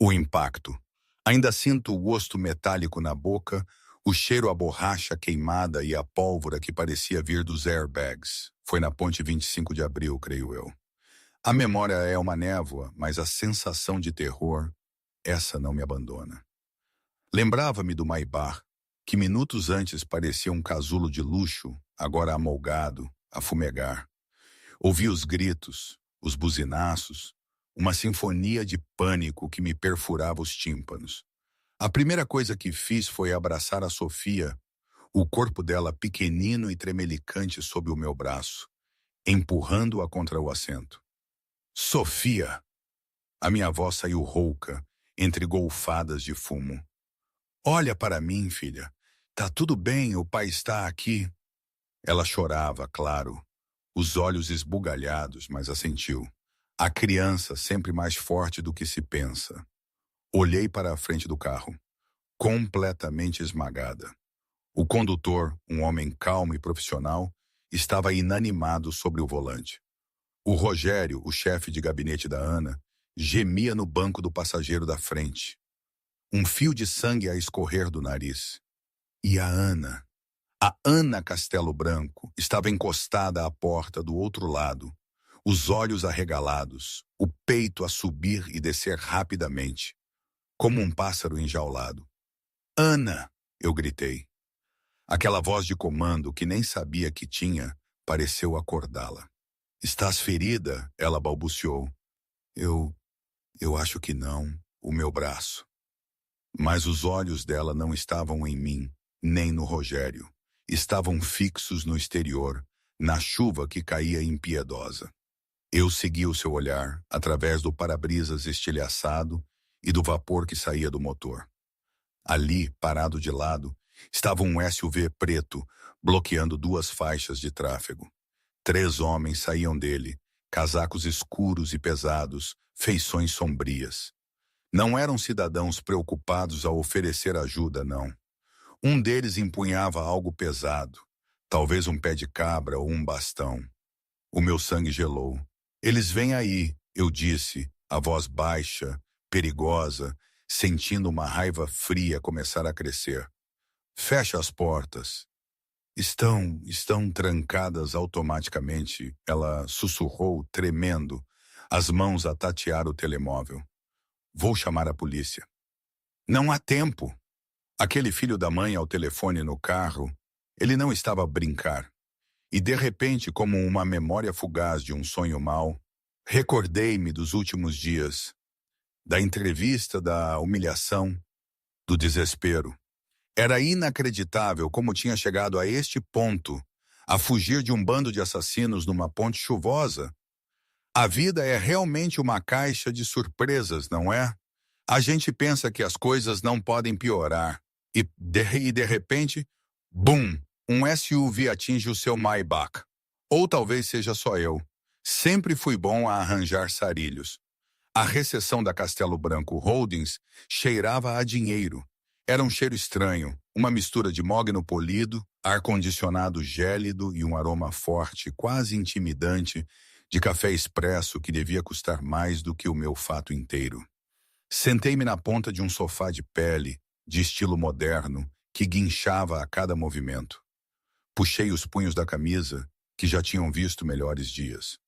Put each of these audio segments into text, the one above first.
O impacto. Ainda sinto o gosto metálico na boca, o cheiro à borracha queimada e a pólvora que parecia vir dos airbags. Foi na ponte 25 de abril, creio eu. A memória é uma névoa, mas a sensação de terror, essa não me abandona. Lembrava-me do Maybach, que minutos antes parecia um casulo de luxo, agora amolgado, a fumegar. Ouvi os gritos, os buzinaços, uma sinfonia de pânico que me perfurava os tímpanos. A primeira coisa que fiz foi abraçar a Sofia, o corpo dela pequenino e tremelicante sob o meu braço, empurrando-a contra o assento. Sofia! A minha voz saiu rouca, entre golfadas de fumo. Olha para mim, filha. Tá tudo bem, o pai está aqui. Ela chorava, claro, os olhos esbugalhados, mas assentiu. A criança sempre mais forte do que se pensa. Olhei para a frente do carro, completamente esmagada. O condutor, um homem calmo e profissional, estava inanimado sobre o volante. O Rogério, o chefe de gabinete da Ana, gemia no banco do passageiro da frente. Um fio de sangue a escorrer do nariz. E a Ana Castelo Branco, estava encostada à porta do outro lado, os olhos arregalados, o peito a subir e descer rapidamente, como um pássaro enjaulado. Ana! Eu gritei. Aquela voz de comando que nem sabia que tinha, pareceu acordá-la. Estás ferida? Ela balbuciou. Eu acho que não, o meu braço. Mas os olhos dela não estavam em mim, nem no Rogério. Estavam fixos no exterior, na chuva que caía impiedosa. Eu segui o seu olhar, através do para-brisas estilhaçado e do vapor que saía do motor. Ali, parado de lado, estava um SUV preto, bloqueando 2 faixas de tráfego. 3 homens saíam dele, casacos escuros e pesados, feições sombrias. Não eram cidadãos preocupados a oferecer ajuda, não. Um deles empunhava algo pesado, talvez um pé de cabra ou um bastão. O meu sangue gelou. Eles vêm aí, eu disse, a voz baixa, perigosa, sentindo uma raiva fria começar a crescer. Fecha as portas. Estão trancadas automaticamente, ela sussurrou, tremendo, as mãos a tatear o telemóvel. Vou chamar a polícia. Não há tempo. Aquele filho da mãe ao telefone no carro, ele não estava a brincar. E de repente, como uma memória fugaz de um sonho mau, recordei-me dos últimos dias, da entrevista, da humilhação, do desespero. Era inacreditável como tinha chegado a este ponto, a fugir de um bando de assassinos numa ponte chuvosa. A vida é realmente uma caixa de surpresas, não é? A gente pensa que as coisas não podem piorar. E de repente, bum, um SUV atinge o seu Maybach. Ou talvez seja só eu. Sempre fui bom a arranjar sarilhos. A recepção da Castelo Branco Holdings cheirava a dinheiro. Era um cheiro estranho, uma mistura de mogno polido, ar-condicionado gélido e um aroma forte, quase intimidante, de café expresso que devia custar mais do que o meu fato inteiro. Sentei-me na ponta de um sofá de pele, de estilo moderno, que guinchava a cada movimento. Puxei os punhos da camisa, que já tinham visto melhores dias.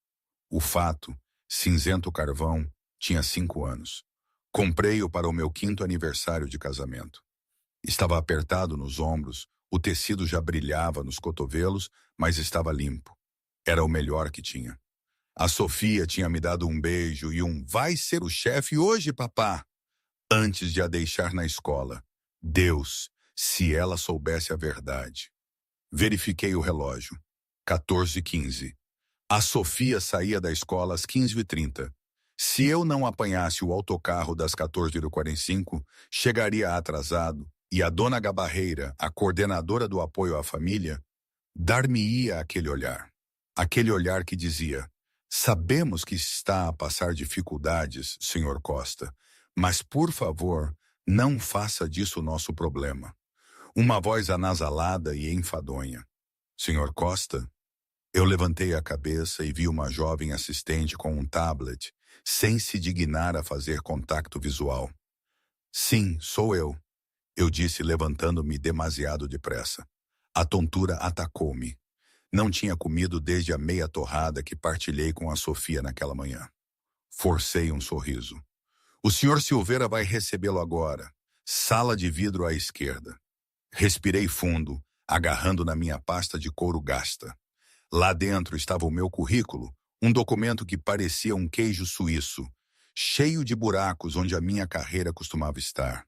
O fato, cinzento carvão, tinha 5 anos. Comprei-o para o meu 5º aniversário de casamento. Estava apertado nos ombros, o tecido já brilhava nos cotovelos, mas estava limpo. Era o melhor que tinha. A Sofia tinha me dado um beijo e um "vai ser o chefe hoje, papá", antes de a deixar na escola. Deus, se ela soubesse a verdade. Verifiquei o relógio. 14h15. A Sofia saía da escola às 15h30. Se eu não apanhasse o autocarro das 14h45, chegaria atrasado e a dona Gabarreira, a coordenadora do apoio à família, dar-me-ia aquele olhar. Aquele olhar que dizia: sabemos que está a passar dificuldades, Sr. Costa, mas, por favor, não faça disso nosso problema. Uma voz anasalada e enfadonha. Sr. Costa? Eu levantei a cabeça e vi uma jovem assistente com um tablet, sem se dignar a fazer contato visual. Sim, sou eu disse, levantando-me demasiado depressa. A tontura atacou-me. Não tinha comido desde a meia torrada que partilhei com a Sofia naquela manhã. Forcei um sorriso. O Sr. Silveira vai recebê-lo agora. Sala de vidro à esquerda. Respirei fundo, agarrando na minha pasta de couro gasta. Lá dentro estava o meu currículo, um documento que parecia um queijo suíço, cheio de buracos onde a minha carreira costumava estar.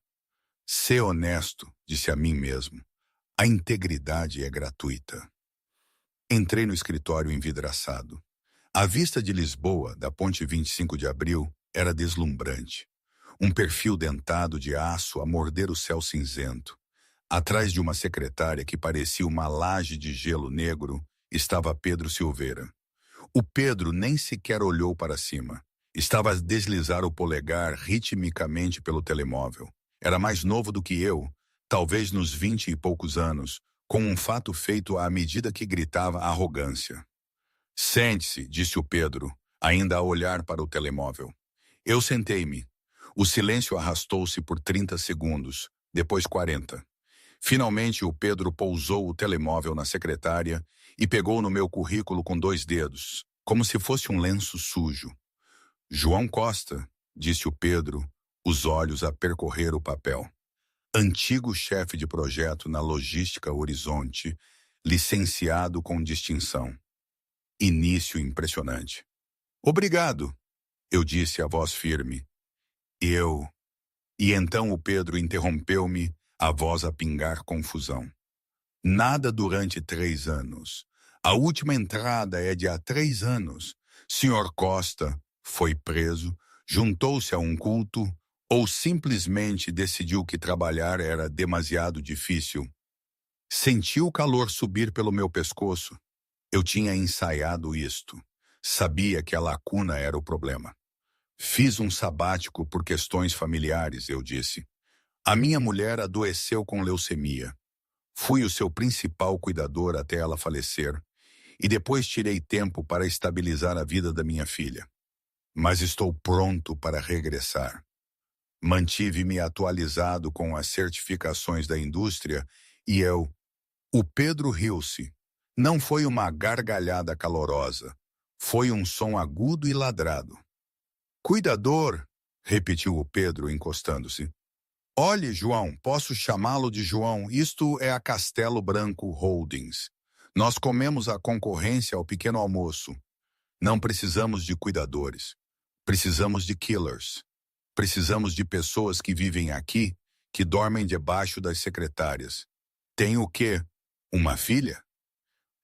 Ser honesto, disse a mim mesmo. A integridade é gratuita. Entrei no escritório envidraçado. A vista de Lisboa, da ponte 25 de abril, era deslumbrante. Um perfil dentado de aço a morder o céu cinzento. Atrás de uma secretária que parecia uma laje de gelo negro, estava Pedro Silveira. O Pedro nem sequer olhou para cima. Estava a deslizar o polegar ritmicamente pelo telemóvel. Era mais novo do que eu, talvez nos 20 e poucos anos, com um fato feito à medida que gritava arrogância. Sente-se, disse o Pedro, ainda a olhar para o telemóvel. Eu sentei-me. O silêncio arrastou-se por 30 segundos, depois 40. Finalmente o Pedro pousou o telemóvel na secretária e pegou no meu currículo com 2 dedos, como se fosse um lenço sujo. João Costa, disse o Pedro, os olhos a percorrer o papel. Antigo chefe de projeto na Logística Horizonte, licenciado com distinção. Início impressionante. Obrigado, eu disse a voz firme. E então o Pedro interrompeu-me, a voz a pingar confusão. Nada durante 3 anos. A última entrada é de há 3 anos. Senhor Costa foi preso, juntou-se a um culto ou simplesmente decidiu que trabalhar era demasiado difícil. Senti o calor subir pelo meu pescoço. Eu tinha ensaiado isto. Sabia que a lacuna era o problema. Fiz um sabático por questões familiares, eu disse. A minha mulher adoeceu com leucemia. Fui o seu principal cuidador até ela falecer, e depois tirei tempo para estabilizar a vida da minha filha. Mas estou pronto para regressar. Mantive-me atualizado com as certificações da indústria e O Pedro riu-se. Não foi uma gargalhada calorosa. Foi um som agudo e ladrado. Cuidador, repetiu o Pedro, encostando-se. Olhe, João, posso chamá-lo de João, isto é a Castelo Branco Holdings. Nós comemos a concorrência ao pequeno almoço. Não precisamos de cuidadores. Precisamos de killers. Precisamos de pessoas que vivem aqui, que dormem debaixo das secretárias. Tem o quê? Uma filha?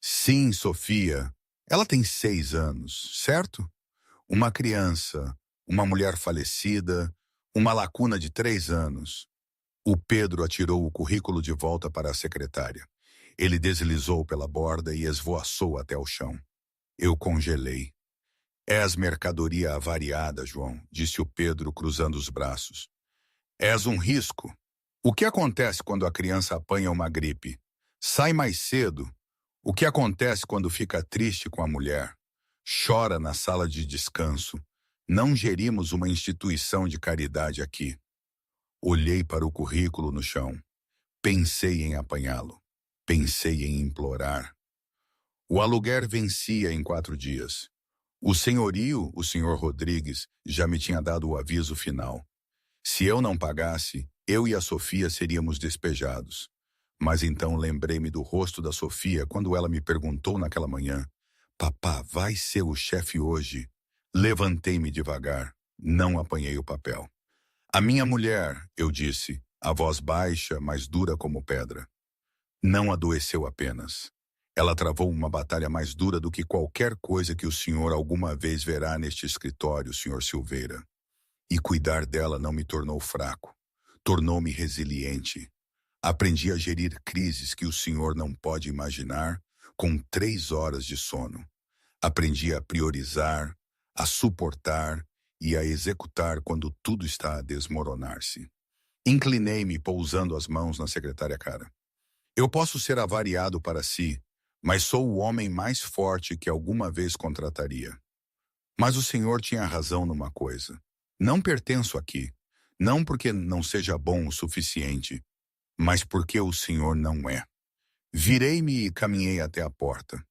Sim, Sofia. Ela tem 6 anos, certo? Uma criança, uma mulher falecida, uma lacuna de 3 anos. O Pedro atirou o currículo de volta para a secretária. Ele deslizou pela borda e esvoaçou até o chão. Eu congelei. És mercadoria avariada, João, disse o Pedro, cruzando os braços. És um risco. O que acontece quando a criança apanha uma gripe? Sai mais cedo. O que acontece quando fica triste com a mulher? Chora na sala de descanso. Não gerimos uma instituição de caridade aqui. Olhei para o currículo no chão. Pensei em apanhá-lo. Pensei em implorar. O aluguer vencia em 4 dias. O senhorio, o senhor Rodrigues, já me tinha dado o aviso final. Se eu não pagasse, eu e a Sofia seríamos despejados. Mas então lembrei-me do rosto da Sofia quando ela me perguntou naquela manhã: Papá, vai ser o chefe hoje? Levantei-me devagar. Não apanhei o papel. A minha mulher, eu disse, a voz baixa, mas dura como pedra. Não adoeceu apenas. Ela travou uma batalha mais dura do que qualquer coisa que o senhor alguma vez verá neste escritório, senhor Silveira. E cuidar dela não me tornou fraco. Tornou-me resiliente. Aprendi a gerir crises que o senhor não pode imaginar com 3 horas de sono. Aprendi a priorizar, a suportar e a executar quando tudo está a desmoronar-se. Inclinei-me pousando as mãos na secretária cara. Eu posso ser avariado para si, mas sou o homem mais forte que alguma vez contrataria. Mas o senhor tinha razão numa coisa. Não pertenço aqui. Não porque não seja bom o suficiente, mas porque o senhor não é. Virei-me e caminhei até a porta.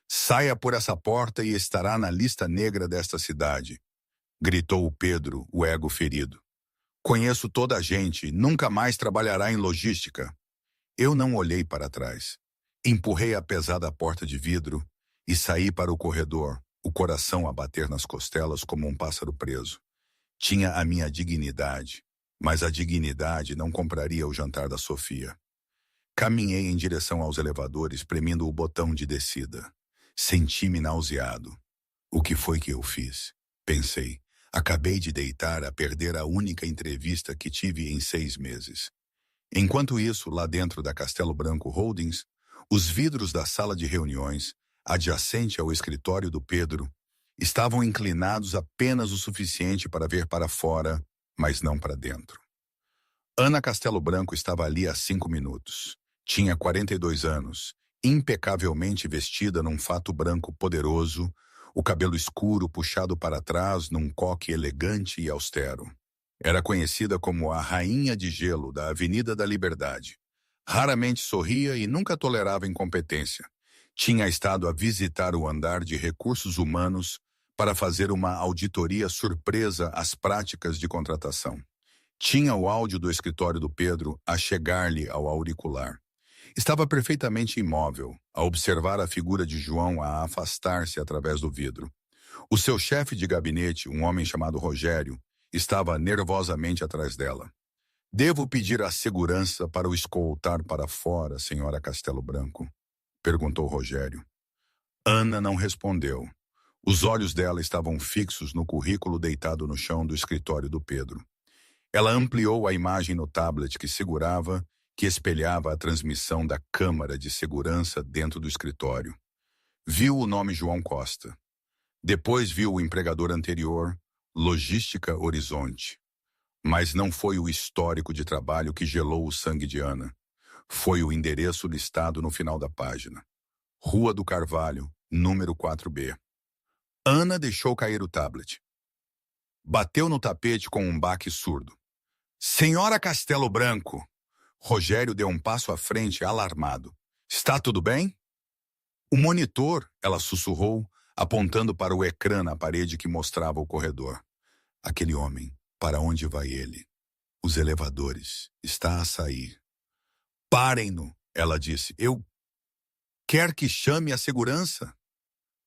Saia por essa porta e estará na lista negra desta cidade, gritou o Pedro, o ego ferido. Conheço toda a gente, nunca mais trabalhará em logística. Eu não olhei para trás. Empurrei a pesada porta de vidro e saí para o corredor, o coração a bater nas costelas como um pássaro preso. Tinha a minha dignidade, mas a dignidade não compraria o jantar da Sofia. Caminhei em direção aos elevadores, premindo o botão de descida. Senti-me nauseado. O que foi que eu fiz? Pensei. Acabei de deitar a perder a única entrevista que tive em 6 meses. Enquanto isso, lá dentro da Castelo Branco Holdings, os vidros da sala de reuniões, adjacente ao escritório do Pedro, estavam inclinados apenas o suficiente para ver para fora, mas não para dentro. Ana Castelo Branco estava ali há 5 minutos. Tinha 42 anos, impecavelmente vestida num fato branco poderoso, o cabelo escuro puxado para trás num coque elegante e austero. Era conhecida como a Rainha de Gelo da Avenida da Liberdade. Raramente sorria e nunca tolerava incompetência. Tinha estado a visitar o andar de recursos humanos para fazer uma auditoria surpresa às práticas de contratação. Tinha o áudio do escritório do Pedro a chegar-lhe ao auricular. Estava perfeitamente imóvel, a observar a figura de João a afastar-se através do vidro. O seu chefe de gabinete, um homem chamado Rogério, estava nervosamente atrás dela. Devo pedir a segurança para o escoltar para fora, senhora Castelo Branco? Perguntou Rogério. Ana não respondeu. Os olhos dela estavam fixos no currículo deitado no chão do escritório do Pedro. Ela ampliou a imagem no tablet que segurava, que espelhava a transmissão da câmara de segurança dentro do escritório. Viu o nome João Costa. Depois viu o empregador anterior, Logística Horizonte. Mas não foi o histórico de trabalho que gelou o sangue de Ana. Foi o endereço listado no final da página. Rua do Carvalho, número 4B. Ana deixou cair o tablet. Bateu no tapete com um baque surdo. Senhora Castelo Branco! Rogério deu um passo à frente, alarmado. Está tudo bem? O monitor, ela sussurrou, apontando para o ecrã na parede que mostrava o corredor. Aquele homem, para onde vai ele? Os elevadores, está a sair. Parem-no, ela disse. Eu... Quer que chame a segurança?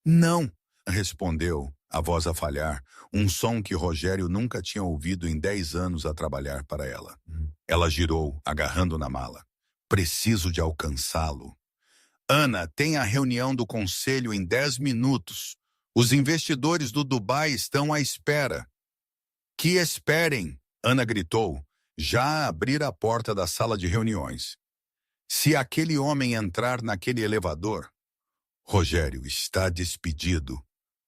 Não, respondeu, a voz a falhar, um som que Rogério nunca tinha ouvido em 10 anos a trabalhar para ela. Ela girou, agarrando na mala. Preciso de alcançá-lo. Ana, tem a reunião do conselho em 10 minutos. Os investidores do Dubai estão à espera. Que esperem, Ana gritou, já a abrir a porta da sala de reuniões. Se aquele homem entrar naquele elevador... Rogério está despedido.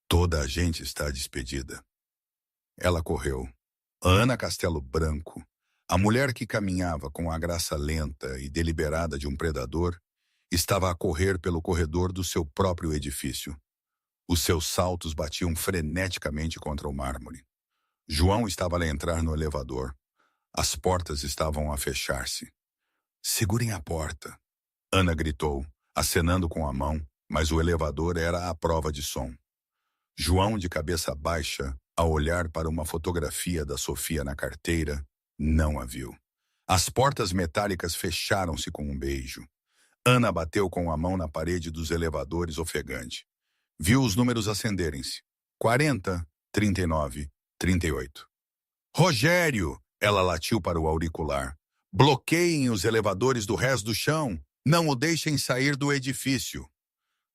Toda a gente está despedida. Ela correu. Ana Castelo Branco, a mulher que caminhava com a graça lenta e deliberada de um predador, estava a correr pelo corredor do seu próprio edifício. Os seus saltos batiam freneticamente contra o mármore. João estava a entrar no elevador. As portas estavam a fechar-se. Segurem a porta, Ana gritou, acenando com a mão, mas o elevador era à prova de som. João, de cabeça baixa, a olhar para uma fotografia da Sofia na carteira, não a viu. As portas metálicas fecharam-se com um beijo. Ana bateu com a mão na parede dos elevadores ofegante. Viu os números acenderem-se. 40, 39, 38. Rogério! Ela latiu para o auricular. Bloqueiem os elevadores do resto do chão. Não o deixem sair do edifício.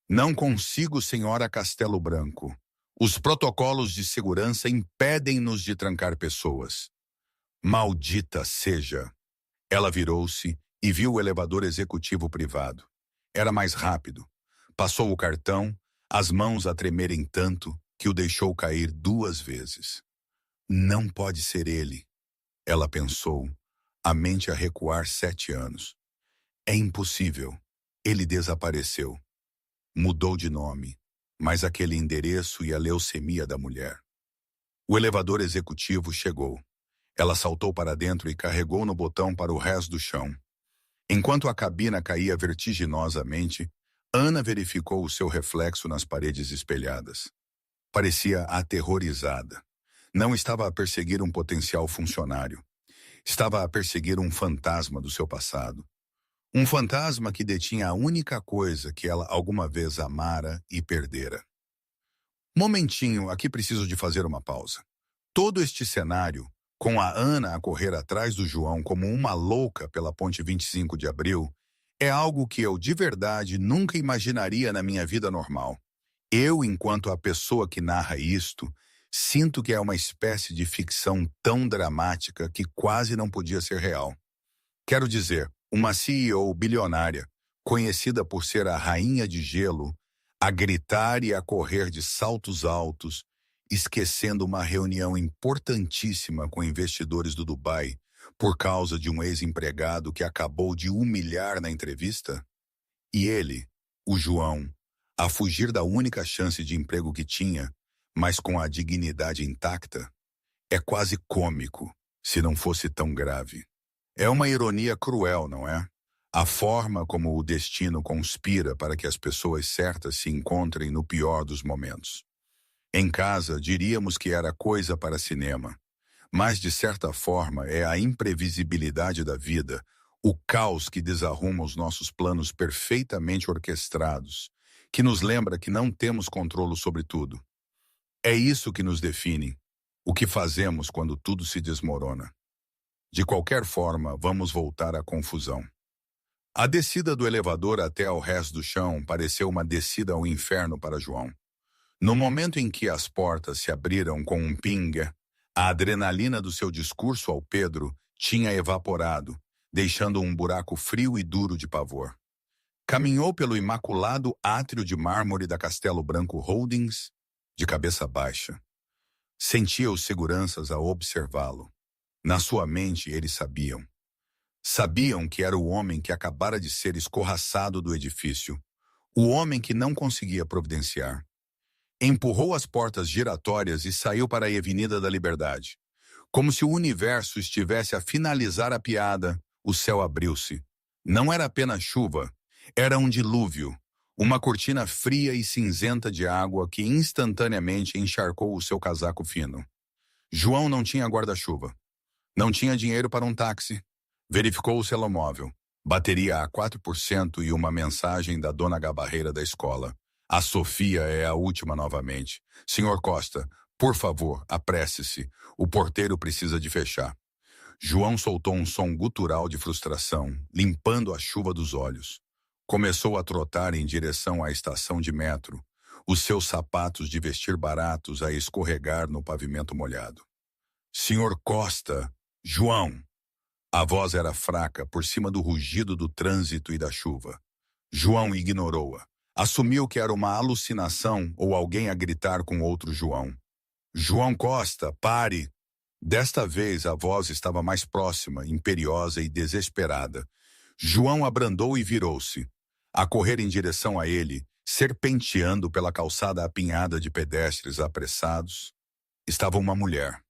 Não consigo, senhora Castelo Branco. Os protocolos de segurança impedem-nos de trancar pessoas. Maldita seja! Ela virou-se e viu o elevador executivo privado. Era mais rápido. Passou o cartão, as mãos a tremerem tanto que o deixou cair 2 vezes. Não pode ser ele, ela pensou, a mente a recuar 7 anos. É impossível. Ele desapareceu. Mudou de nome, mas aquele endereço e a leucemia da mulher. O elevador executivo chegou. Ela saltou para dentro e carregou no botão para o resto do chão. Enquanto a cabina caía vertiginosamente, Ana verificou o seu reflexo nas paredes espelhadas. Parecia aterrorizada. Não estava a perseguir um potencial funcionário. Estava a perseguir um fantasma do seu passado. Um fantasma que detinha a única coisa que ela alguma vez amara e perdera. Momentinho, aqui preciso de fazer uma pausa. Todo este cenário, com a Ana a correr atrás do João como uma louca pela ponte 25 de abril, é algo que eu de verdade nunca imaginaria na minha vida normal. Eu, enquanto a pessoa que narra isto, sinto que é uma espécie de ficção tão dramática que quase não podia ser real. Quero dizer, uma CEO bilionária, conhecida por ser a rainha de gelo, a gritar e a correr de saltos altos, esquecendo uma reunião importantíssima com investidores do Dubai por causa de um ex-empregado que acabou de humilhar na entrevista? E ele, o João, a fugir da única chance de emprego que tinha, mas com a dignidade intacta? É quase cômico, se não fosse tão grave. É uma ironia cruel, não é? A forma como o destino conspira para que as pessoas certas se encontrem no pior dos momentos. Em casa, diríamos que era coisa para cinema, mas de certa forma é a imprevisibilidade da vida, o caos que desarruma os nossos planos perfeitamente orquestrados, que nos lembra que não temos controle sobre tudo. É isso que nos define, o que fazemos quando tudo se desmorona. De qualquer forma, vamos voltar à confusão. A descida do elevador até ao resto do chão pareceu uma descida ao inferno para João. No momento em que as portas se abriram com um pinga, a adrenalina do seu discurso ao Pedro tinha evaporado, deixando um buraco frio e duro de pavor. Caminhou pelo imaculado átrio de mármore da Castelo Branco Holdings, de cabeça baixa. Sentia os seguranças a observá-lo. Na sua mente, eles sabiam. Sabiam que era o homem que acabara de ser escorraçado do edifício, o homem que não conseguia providenciar. Empurrou as portas giratórias e saiu para a Avenida da Liberdade. Como se o universo estivesse a finalizar a piada, o céu abriu-se. Não era apenas chuva, era um dilúvio, uma cortina fria e cinzenta de água que instantaneamente encharcou o seu casaco fino. João não tinha guarda-chuva. Não tinha dinheiro para um táxi. Verificou o celomóvel. Bateria a 4% e uma mensagem da dona Gabarreira da escola. A Sofia é a última novamente. Senhor Costa, por favor, apresse-se. O porteiro precisa de fechar. João soltou um som gutural de frustração, limpando a chuva dos olhos. Começou a trotar em direção à estação de metro, os seus sapatos de vestir baratos a escorregar no pavimento molhado. Senhor Costa, João! A voz era fraca por cima do rugido do trânsito e da chuva. João ignorou-a. Assumiu que era uma alucinação ou alguém a gritar com outro João. João Costa, pare! Desta vez a voz estava mais próxima, imperiosa e desesperada. João abrandou e virou-se. A correr em direção a ele, serpenteando pela calçada apinhada de pedestres apressados, estava uma mulher.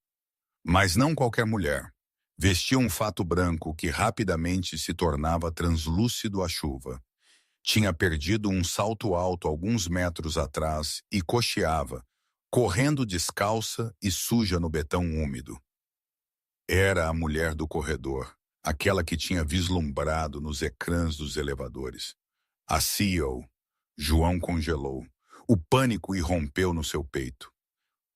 Mas não qualquer mulher. Vestia um fato branco que rapidamente se tornava translúcido à chuva. Tinha perdido um salto alto alguns metros atrás e cocheava, correndo descalça e suja no betão úmido. Era a mulher do corredor, aquela que tinha vislumbrado nos ecrãs dos elevadores. A CEO. João congelou. O pânico irrompeu no seu peito.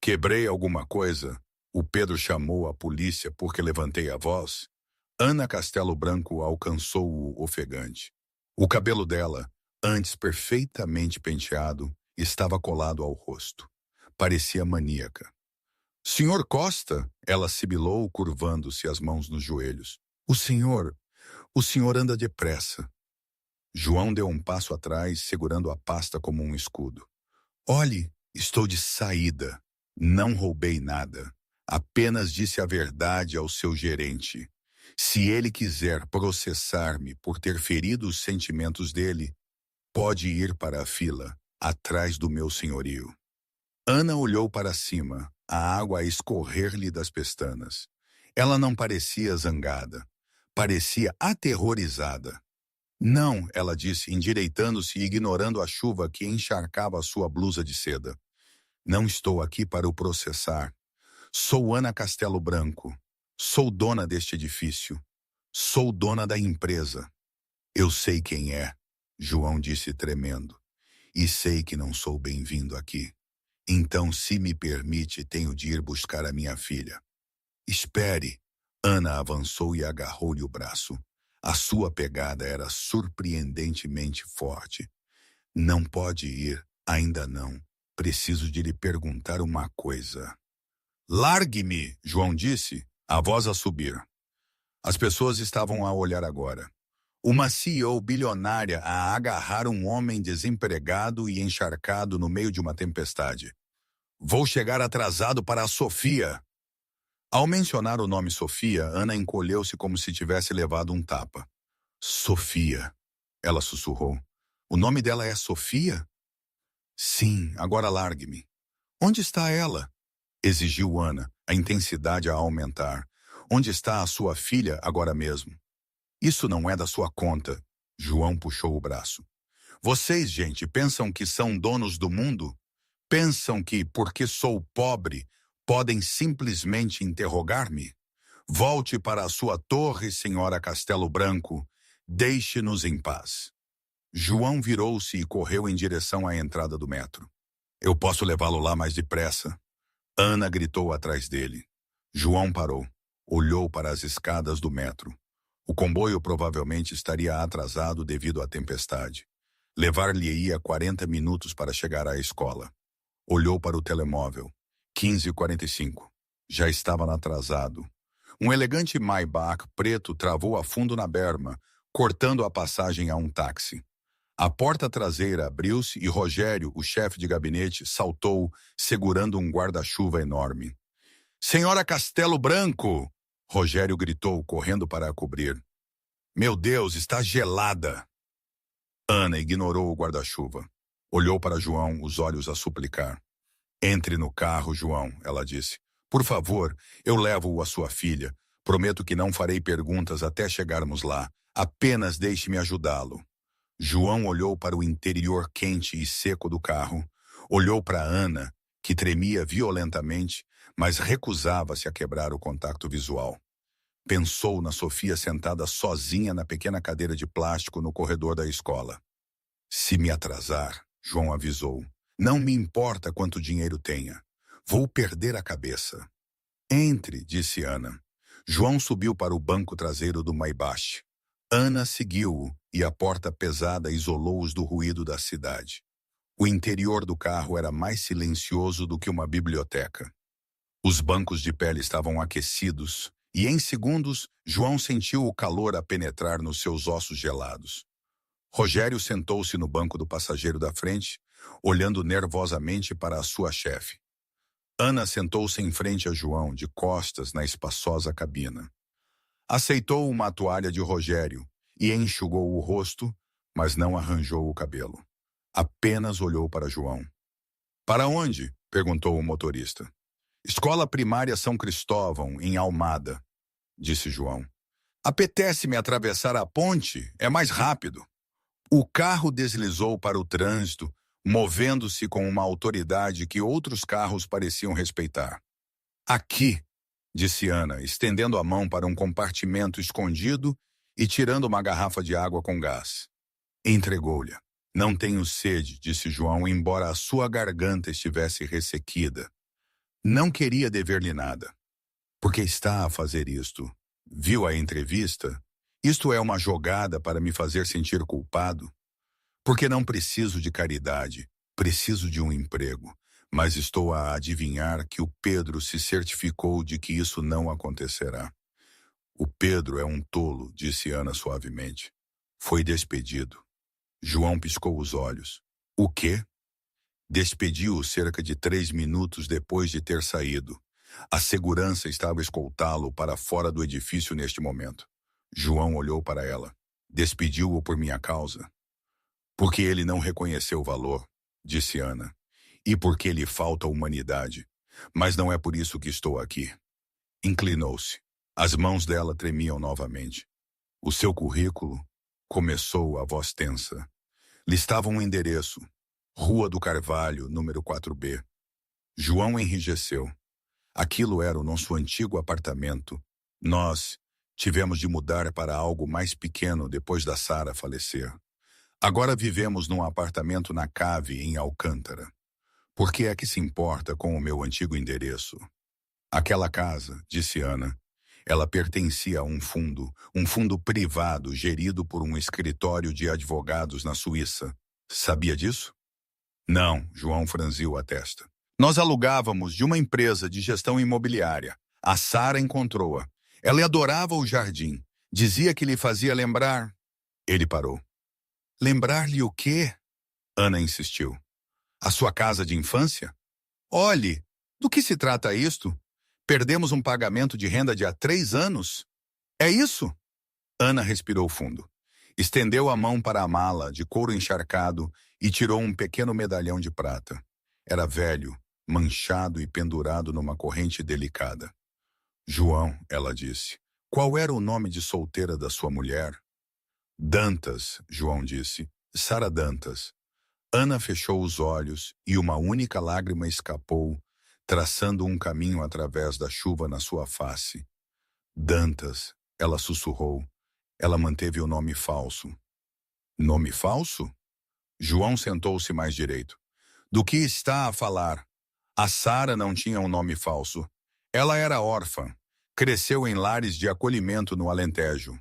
Quebrei alguma coisa? O Pedro chamou a polícia porque levantei a voz? Ana Castelo Branco alcançou-o ofegante. O cabelo dela, antes perfeitamente penteado, estava colado ao rosto. Parecia maníaca. Senhor Costa, ela sibilou, curvando-se as mãos nos joelhos. O senhor anda depressa. João deu um passo atrás, segurando a pasta como um escudo. Olhe, estou de saída. Não roubei nada. Apenas disse a verdade ao seu gerente. Se ele quiser processar-me por ter ferido os sentimentos dele, pode ir para a fila, atrás do meu senhorio. Ana olhou para cima, a água a escorrer-lhe das pestanas. Ela não parecia zangada. Parecia aterrorizada. Não, ela disse, endireitando-se e ignorando a chuva que encharcava sua blusa de seda. Não estou aqui para o processar. Sou Ana Castelo Branco. Sou dona deste edifício. Sou dona da empresa. Eu sei quem é, João disse tremendo. E sei que não sou bem-vindo aqui. Então, se me permite, tenho de ir buscar a minha filha. Espere. Ana avançou e agarrou-lhe o braço. A sua pegada era surpreendentemente forte. Não pode ir, ainda não. Preciso de lhe perguntar uma coisa. Largue-me, João disse, a voz a subir. As pessoas estavam a olhar agora. Uma CEO bilionária a agarrar um homem desempregado e encharcado no meio de uma tempestade. Vou chegar atrasado para a Sofia. Ao mencionar o nome Sofia, Ana encolheu-se como se tivesse levado um tapa. Sofia, ela sussurrou. O nome dela é Sofia? Sim, agora largue-me. Onde está ela? Exigiu Ana, a intensidade a aumentar. Onde está a sua filha agora mesmo? Isso não é da sua conta. João puxou o braço. Vocês, gente, pensam que são donos do mundo? Pensam que, porque sou pobre, podem simplesmente interrogar-me? Volte para a sua torre, senhora Castelo Branco. Deixe-nos em paz. João virou-se e correu em direção à entrada do metro. Eu posso levá-lo lá mais depressa. Ana gritou atrás dele. João parou. Olhou para as escadas do metro. O comboio provavelmente estaria atrasado devido à tempestade. Levar-lhe-ia 40 minutos para chegar à escola. Olhou para o telemóvel. 15h45. Já estava atrasado. Um elegante Maybach preto travou a fundo na berma, cortando a passagem a um táxi. A porta traseira abriu-se e Rogério, o chefe de gabinete, saltou, segurando um guarda-chuva enorme. Senhora Castelo Branco! Rogério gritou, correndo para a cobrir. Meu Deus, está gelada! Ana ignorou o guarda-chuva. Olhou para João, os olhos a suplicar. Entre no carro, João, ela disse. Por favor, eu levo-o à sua filha. Prometo que não farei perguntas até chegarmos lá. Apenas deixe-me ajudá-lo. João olhou para o interior quente e seco do carro. Olhou para Ana, que tremia violentamente, mas recusava-se a quebrar o contato visual. Pensou na Sofia sentada sozinha na pequena cadeira de plástico no corredor da escola. Se me atrasar, João avisou, não me importa quanto dinheiro tenha. Vou perder a cabeça. Entre, disse Ana. João subiu para o banco traseiro do Maybach. Ana seguiu-o e a porta pesada isolou-os do ruído da cidade. O interior do carro era mais silencioso do que uma biblioteca. Os bancos de pele estavam aquecidos e, em segundos, João sentiu o calor a penetrar nos seus ossos gelados. Rogério sentou-se no banco do passageiro da frente, olhando nervosamente para a sua chefe. Ana sentou-se em frente a João, de costas na espaçosa cabina. Aceitou uma toalha de Rogério e enxugou o rosto, mas não arranjou o cabelo. Apenas olhou para João. Para onde? Perguntou o motorista. Escola Primária São Cristóvão, em Almada, disse João. Apetece-me atravessar a ponte? É mais rápido. O carro deslizou para o trânsito, movendo-se com uma autoridade que outros carros pareciam respeitar. Aqui, disse Ana, estendendo a mão para um compartimento escondido e tirando uma garrafa de água com gás. Entregou-lhe. Não tenho sede, disse João, embora a sua garganta estivesse ressequida. Não queria dever-lhe nada. Por que está a fazer isto? Viu a entrevista? Isto é uma jogada para me fazer sentir culpado? Porque não preciso de caridade, preciso de um emprego. Mas estou a adivinhar que o Pedro se certificou de que isso não acontecerá. O Pedro é um tolo, disse Ana suavemente. Foi despedido. João piscou os olhos. O quê? Despediu-o cerca de 3 minutos depois de ter saído. A segurança estava a escoltá-lo para fora do edifício neste momento. João olhou para ela. Despediu-o por minha causa. Porque ele não reconheceu o valor, disse Ana. E porque lhe falta humanidade. Mas não é por isso que estou aqui. Inclinou-se. As mãos dela tremiam novamente. O seu currículo? Começou a voz tensa. Listava um endereço. Rua do Carvalho, número 4B. João enrijeceu. Aquilo era o nosso antigo apartamento. Nós tivemos de mudar para algo mais pequeno depois da Sara falecer. Agora vivemos num apartamento na Cave, em Alcântara. Por que é que se importa com o meu antigo endereço? Aquela casa, disse Ana, ela pertencia a um fundo privado gerido por um escritório de advogados na Suíça. Sabia disso? Não, João franziu a testa. Nós alugávamos de uma empresa de gestão imobiliária. A Sara encontrou-a. Ela adorava o jardim. Dizia que lhe fazia lembrar. Ele parou. Lembrar-lhe o quê? Ana insistiu. A sua casa de infância? Olhe, do que se trata isto? Perdemos um pagamento de renda de há 3 anos? É isso? Ana respirou fundo. Estendeu a mão para a mala, de couro encharcado, e tirou um pequeno medalhão de prata. Era velho, manchado e pendurado numa corrente delicada. João, ela disse, qual era o nome de solteira da sua mulher? Dantas, João disse. Sara Dantas. Ana fechou os olhos e uma única lágrima escapou, traçando um caminho através da chuva na sua face. Dantas, ela sussurrou. Ela manteve o nome falso. Nome falso? João sentou-se mais direito. Do que está a falar? A Sara não tinha um nome falso. Ela era órfã. Cresceu em lares de acolhimento no Alentejo.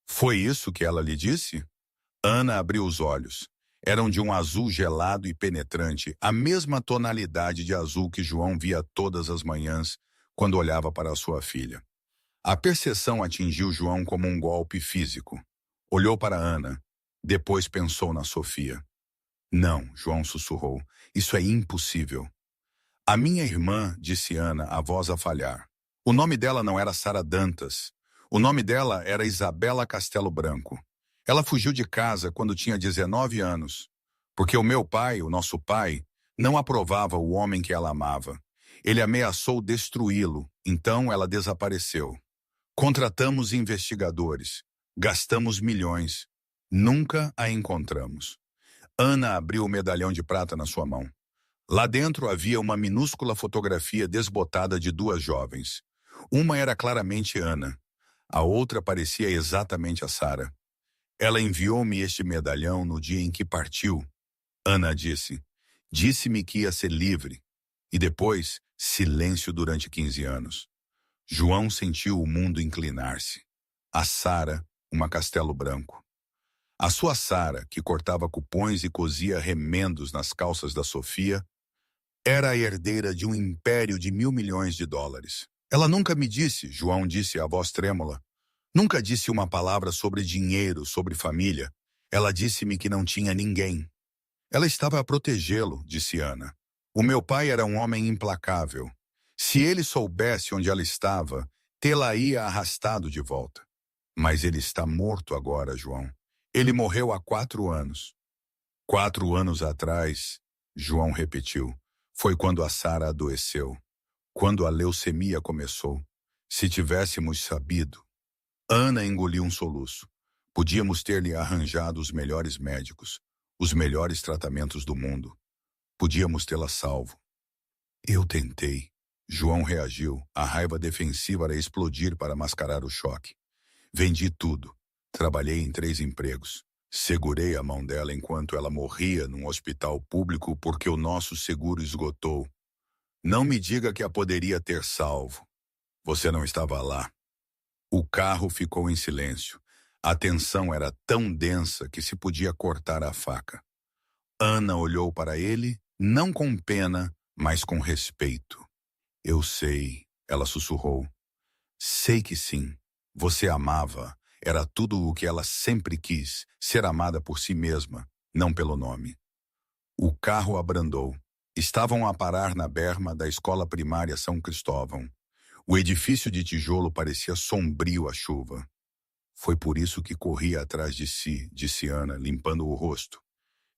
Foi isso que ela lhe disse? Ana abriu os olhos. Eram de um azul gelado e penetrante, a mesma tonalidade de azul que João via todas as manhãs quando olhava para sua filha. A percepção atingiu João como um golpe físico. Olhou para Ana. Depois pensou na Sofia. Não, João sussurrou. Isso é impossível. A minha irmã, disse Ana, a voz a falhar. O nome dela não era Sara Dantas. O nome dela era Isabela Castelo Branco. Ela fugiu de casa quando tinha 19 anos, porque o meu pai, o nosso pai, não aprovava o homem que ela amava. Ele ameaçou destruí-lo, então ela desapareceu. Contratamos investigadores, gastamos milhões. Nunca a encontramos. Ana abriu o medalhão de prata na sua mão. Lá dentro havia uma minúscula fotografia desbotada de 2 jovens. Uma era claramente Ana. A outra parecia exatamente a Sara. Ela enviou-me este medalhão no dia em que partiu. Ana disse. Disse-me que ia ser livre. E depois, silêncio durante 15 anos. João sentiu o mundo inclinar-se. A Sara, uma Castelo Branco. A sua Sara, que cortava cupons e cosia remendos nas calças da Sofia, era a herdeira de um império de $1.000 milhões. Ela nunca me disse, João disse a voz trêmula. Nunca disse uma palavra sobre dinheiro, sobre família. Ela disse-me que não tinha ninguém. Ela estava a protegê-lo, disse Ana. O meu pai era um homem implacável. Se ele soubesse onde ela estava, tê-la-ia arrastado de volta. Mas ele está morto agora, João. Ele morreu há 4 anos. 4 anos atrás, João repetiu, foi quando a Sara adoeceu. Quando a leucemia começou. Se tivéssemos sabido. Ana engoliu um soluço. Podíamos ter-lhe arranjado os melhores médicos, os melhores tratamentos do mundo. Podíamos tê-la salvo. Eu tentei. João reagiu. A raiva defensiva era explodir para mascarar o choque. Vendi tudo. Trabalhei em 3 empregos. Segurei a mão dela enquanto ela morria num hospital público porque o nosso seguro esgotou. Não me diga que a poderia ter salvo. Você não estava lá. O carro ficou em silêncio. A tensão era tão densa que se podia cortar a faca. Ana olhou para ele, não com pena, mas com respeito. Eu sei, ela sussurrou. Sei que sim. Você amava. Era tudo o que ela sempre quis, ser amada por si mesma, não pelo nome. O carro abrandou. Estavam a parar na berma da escola primária São Cristóvão. O edifício de tijolo parecia sombrio à chuva. Foi por isso que corri atrás de si, disse Ana, limpando o rosto.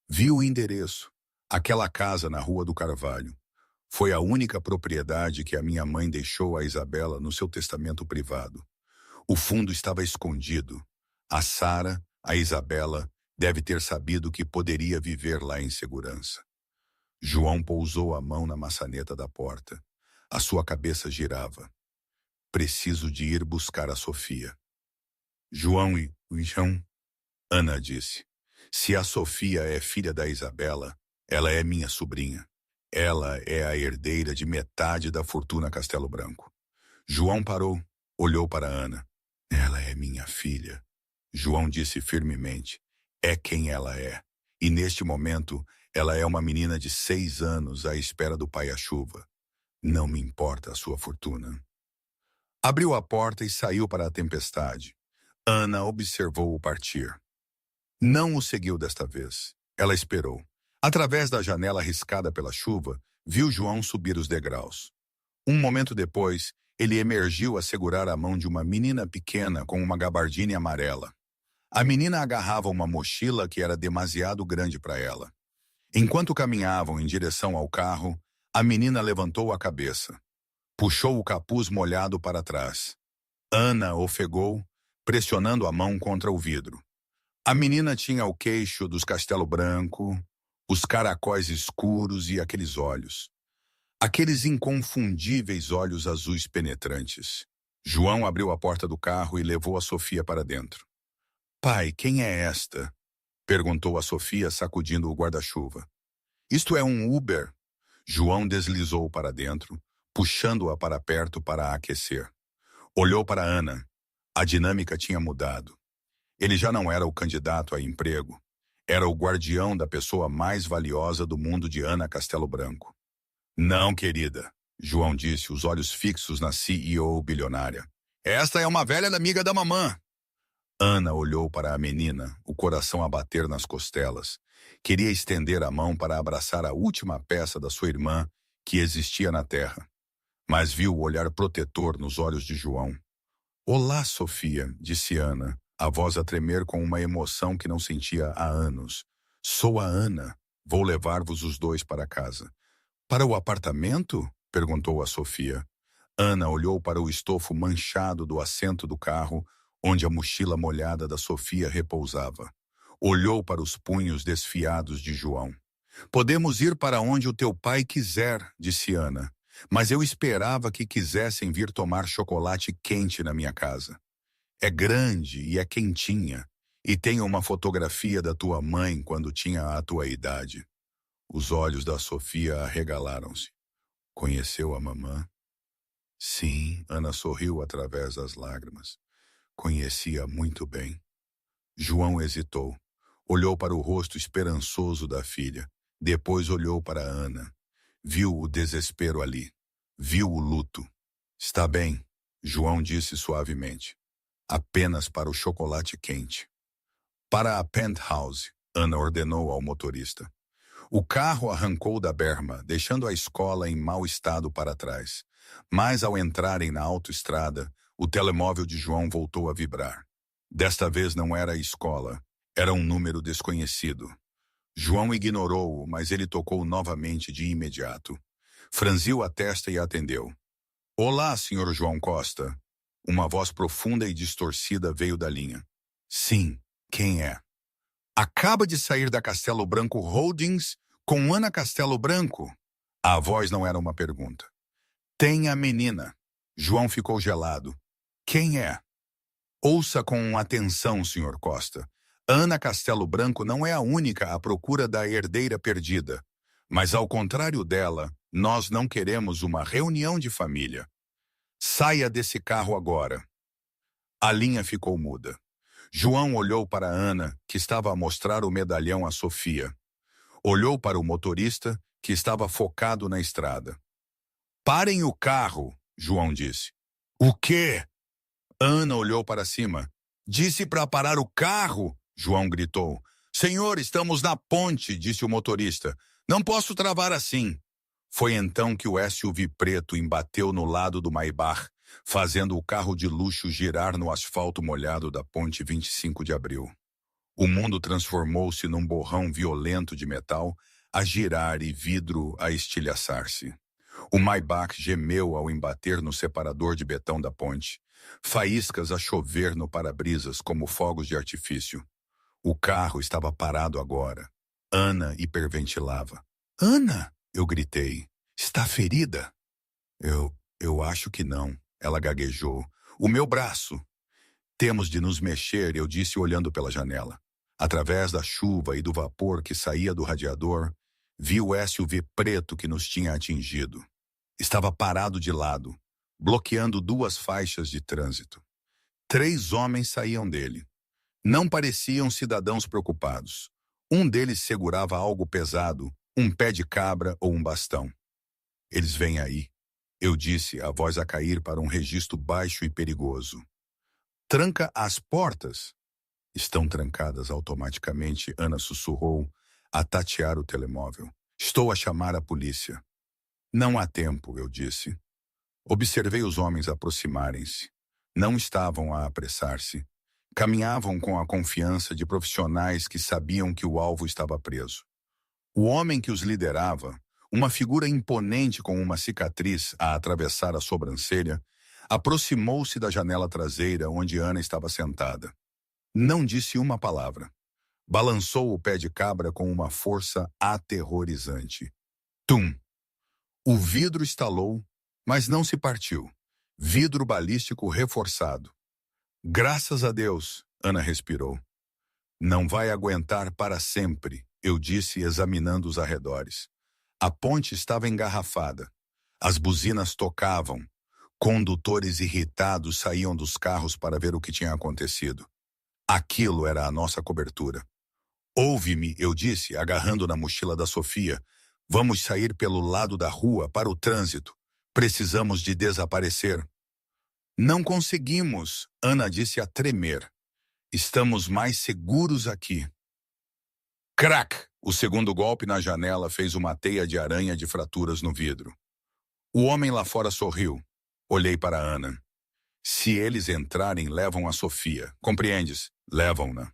Vi o endereço, aquela casa na Rua do Carvalho. Foi a única propriedade que a minha mãe deixou a Isabela no seu testamento privado. O fundo estava escondido. A Sara, a Isabela, deve ter sabido que poderia viver lá em segurança. João pousou a mão na maçaneta da porta. A sua cabeça girava. Preciso de ir buscar a Sofia. João e João, Ana disse. Se a Sofia é filha da Isabela, ela é minha sobrinha. Ela é a herdeira de metade da fortuna Castelo Branco. João parou, olhou para Ana. Ela é minha filha. João disse firmemente. É quem ela é. E neste momento, ela é uma menina de 6 anos à espera do pai à chuva. Não me importa a sua fortuna. Abriu a porta e saiu para a tempestade. Ana observou-o partir. Não o seguiu desta vez. Ela esperou. Através da janela riscada pela chuva, viu João subir os degraus. Um momento depois, ele emergiu a segurar a mão de uma menina pequena com uma gabardine amarela. A menina agarrava uma mochila que era demasiado grande para ela. Enquanto caminhavam em direção ao carro, a menina levantou a cabeça. Puxou o capuz molhado para trás. Ana ofegou, pressionando a mão contra o vidro. A menina tinha o queixo dos Castelo Branco, os caracóis escuros e aqueles olhos. Aqueles inconfundíveis olhos azuis penetrantes. João abriu a porta do carro e levou a Sofia para dentro. Pai, quem é esta? Perguntou a Sofia, sacudindo o guarda-chuva. Isto é um Uber. João deslizou para dentro, puxando-a para perto para a aquecer. Olhou para Ana. A dinâmica tinha mudado. Ele já não era o candidato a emprego. Era o guardião da pessoa mais valiosa do mundo de Ana Castelo Branco. Não, querida, João disse, os olhos fixos na CEO bilionária. Esta é uma velha amiga da mamã. Ana olhou para a menina, o coração a bater nas costelas. Queria estender a mão para abraçar a última peça da sua irmã que existia na terra. Mas viu o olhar protetor nos olhos de João. Olá, Sofia, disse Ana, a voz a tremer com uma emoção que não sentia há anos. Sou a Ana. Vou levar-vos os dois para casa. Para o apartamento? Perguntou a Sofia. Ana olhou para o estofo manchado do assento do carro, onde a mochila molhada da Sofia repousava. Olhou para os punhos desfiados de João. Podemos ir para onde o teu pai quiser, disse Ana. Mas eu esperava que quisessem vir tomar chocolate quente na minha casa. É grande e é quentinha, e tem uma fotografia da tua mãe quando tinha a tua idade. Os olhos da Sofia arregalaram-se. Conheceu a mamã? Sim, Ana sorriu através das lágrimas. Conhecia muito bem. João hesitou. Olhou para o rosto esperançoso da filha. Depois olhou para Ana. Viu o desespero ali. Viu o luto. Está bem, João disse suavemente. Apenas para o chocolate quente. Para a penthouse, Ana ordenou ao motorista. O carro arrancou da berma, deixando a escola em mau estado para trás. Mas ao entrarem na autoestrada, o telemóvel de João voltou a vibrar. Desta vez não era a escola, era um número desconhecido. João ignorou-o, mas ele tocou novamente de imediato. Franziu a testa e atendeu. Olá, Sr. João Costa. Uma voz profunda e distorcida veio da linha. Sim, quem é? Acaba de sair da Castelo Branco Holdings com Ana Castelo Branco? A voz não era uma pergunta. Tem a menina. João ficou gelado. Quem é? Ouça com atenção, Sr. Costa. Ana Castelo Branco não é a única à procura da herdeira perdida. Mas, ao contrário dela, nós não queremos uma reunião de família. Saia desse carro agora. A linha ficou muda. João olhou para Ana, que estava a mostrar o medalhão a Sofia. Olhou para o motorista, que estava focado na estrada. Parem o carro, João disse. O quê? Ana olhou para cima. Disse para parar o carro, João gritou. Senhor, estamos na ponte, disse o motorista. Não posso travar assim. Foi então que o SUV preto embateu no lado do Maybach, fazendo o carro de luxo girar no asfalto molhado da ponte 25 de abril. O mundo transformou-se num borrão violento de metal, a girar e vidro a estilhaçar-se. O Maybach gemeu ao embater no separador de betão da ponte. Faíscas a chover no para-brisas como fogos de artifício. O carro estava parado agora. Ana hiperventilava. Ana! Eu gritei. Está ferida? Eu acho que não. Ela gaguejou. O meu braço. Temos de nos mexer, eu disse olhando pela janela. Através da chuva e do vapor que saía do radiador, vi o SUV preto que nos tinha atingido. Estava parado de lado, bloqueando 2 faixas de trânsito. 3 homens saíam dele. Não pareciam cidadãos preocupados. Um deles segurava algo pesado, um pé de cabra ou um bastão. Eles vêm aí, eu disse, a voz a cair para um registro baixo e perigoso. Tranca as portas. Estão trancadas automaticamente, Ana sussurrou, a tatear o telemóvel. Estou a chamar a polícia. Não há tempo, eu disse. Observei os homens aproximarem-se. Não estavam a apressar-se. Caminhavam com a confiança de profissionais que sabiam que o alvo estava preso. O homem que os liderava, uma figura imponente com uma cicatriz a atravessar a sobrancelha, aproximou-se da janela traseira onde Ana estava sentada. Não disse uma palavra. Balançou o pé de cabra com uma força aterrorizante. Tum! O vidro estalou, mas não se partiu. Vidro balístico reforçado. Graças a Deus, Ana respirou. Não vai aguentar para sempre, eu disse examinando os arredores. A ponte estava engarrafada. As buzinas tocavam. Condutores irritados saíam dos carros para ver o que tinha acontecido. Aquilo era a nossa cobertura. Ouve-me, eu disse, agarrando na mochila da Sofia. Vamos sair pelo lado da rua para o trânsito. Precisamos de desaparecer. Não conseguimos, Ana disse a tremer. Estamos mais seguros aqui. Crack! O segundo golpe na janela fez uma teia de aranha de fraturas no vidro. O homem lá fora sorriu. Olhei para Ana. Se eles entrarem, levam a Sofia. Compreendes? Levam-na.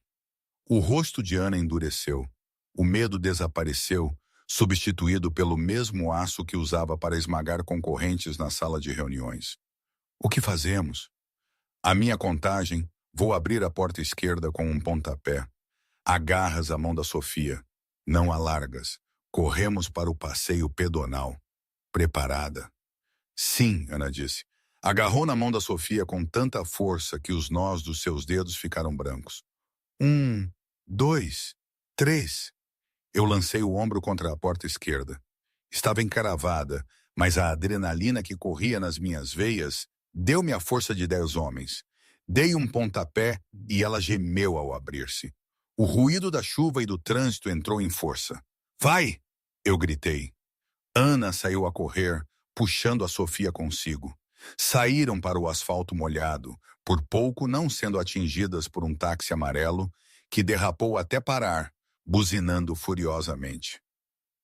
O rosto de Ana endureceu. O medo desapareceu, substituído pelo mesmo aço que usava para esmagar concorrentes na sala de reuniões. O que fazemos? A minha contagem, vou abrir a porta esquerda com um pontapé. Agarras a mão da Sofia. Não a largas. Corremos para o passeio pedonal. Preparada? Sim, Ana disse. Agarrou na mão da Sofia com tanta força que os nós dos seus dedos ficaram brancos. 1, 2, 3. Eu lancei o ombro contra a porta esquerda. Estava encravada, mas a adrenalina que corria nas minhas veias deu-me a força de 10 homens. Dei um pontapé e ela gemeu ao abrir-se. O ruído da chuva e do trânsito entrou em força. Vai! Eu gritei. Ana saiu a correr, puxando a Sofia consigo. Saíram para o asfalto molhado, por pouco não sendo atingidas por um táxi amarelo que derrapou até parar, buzinando furiosamente.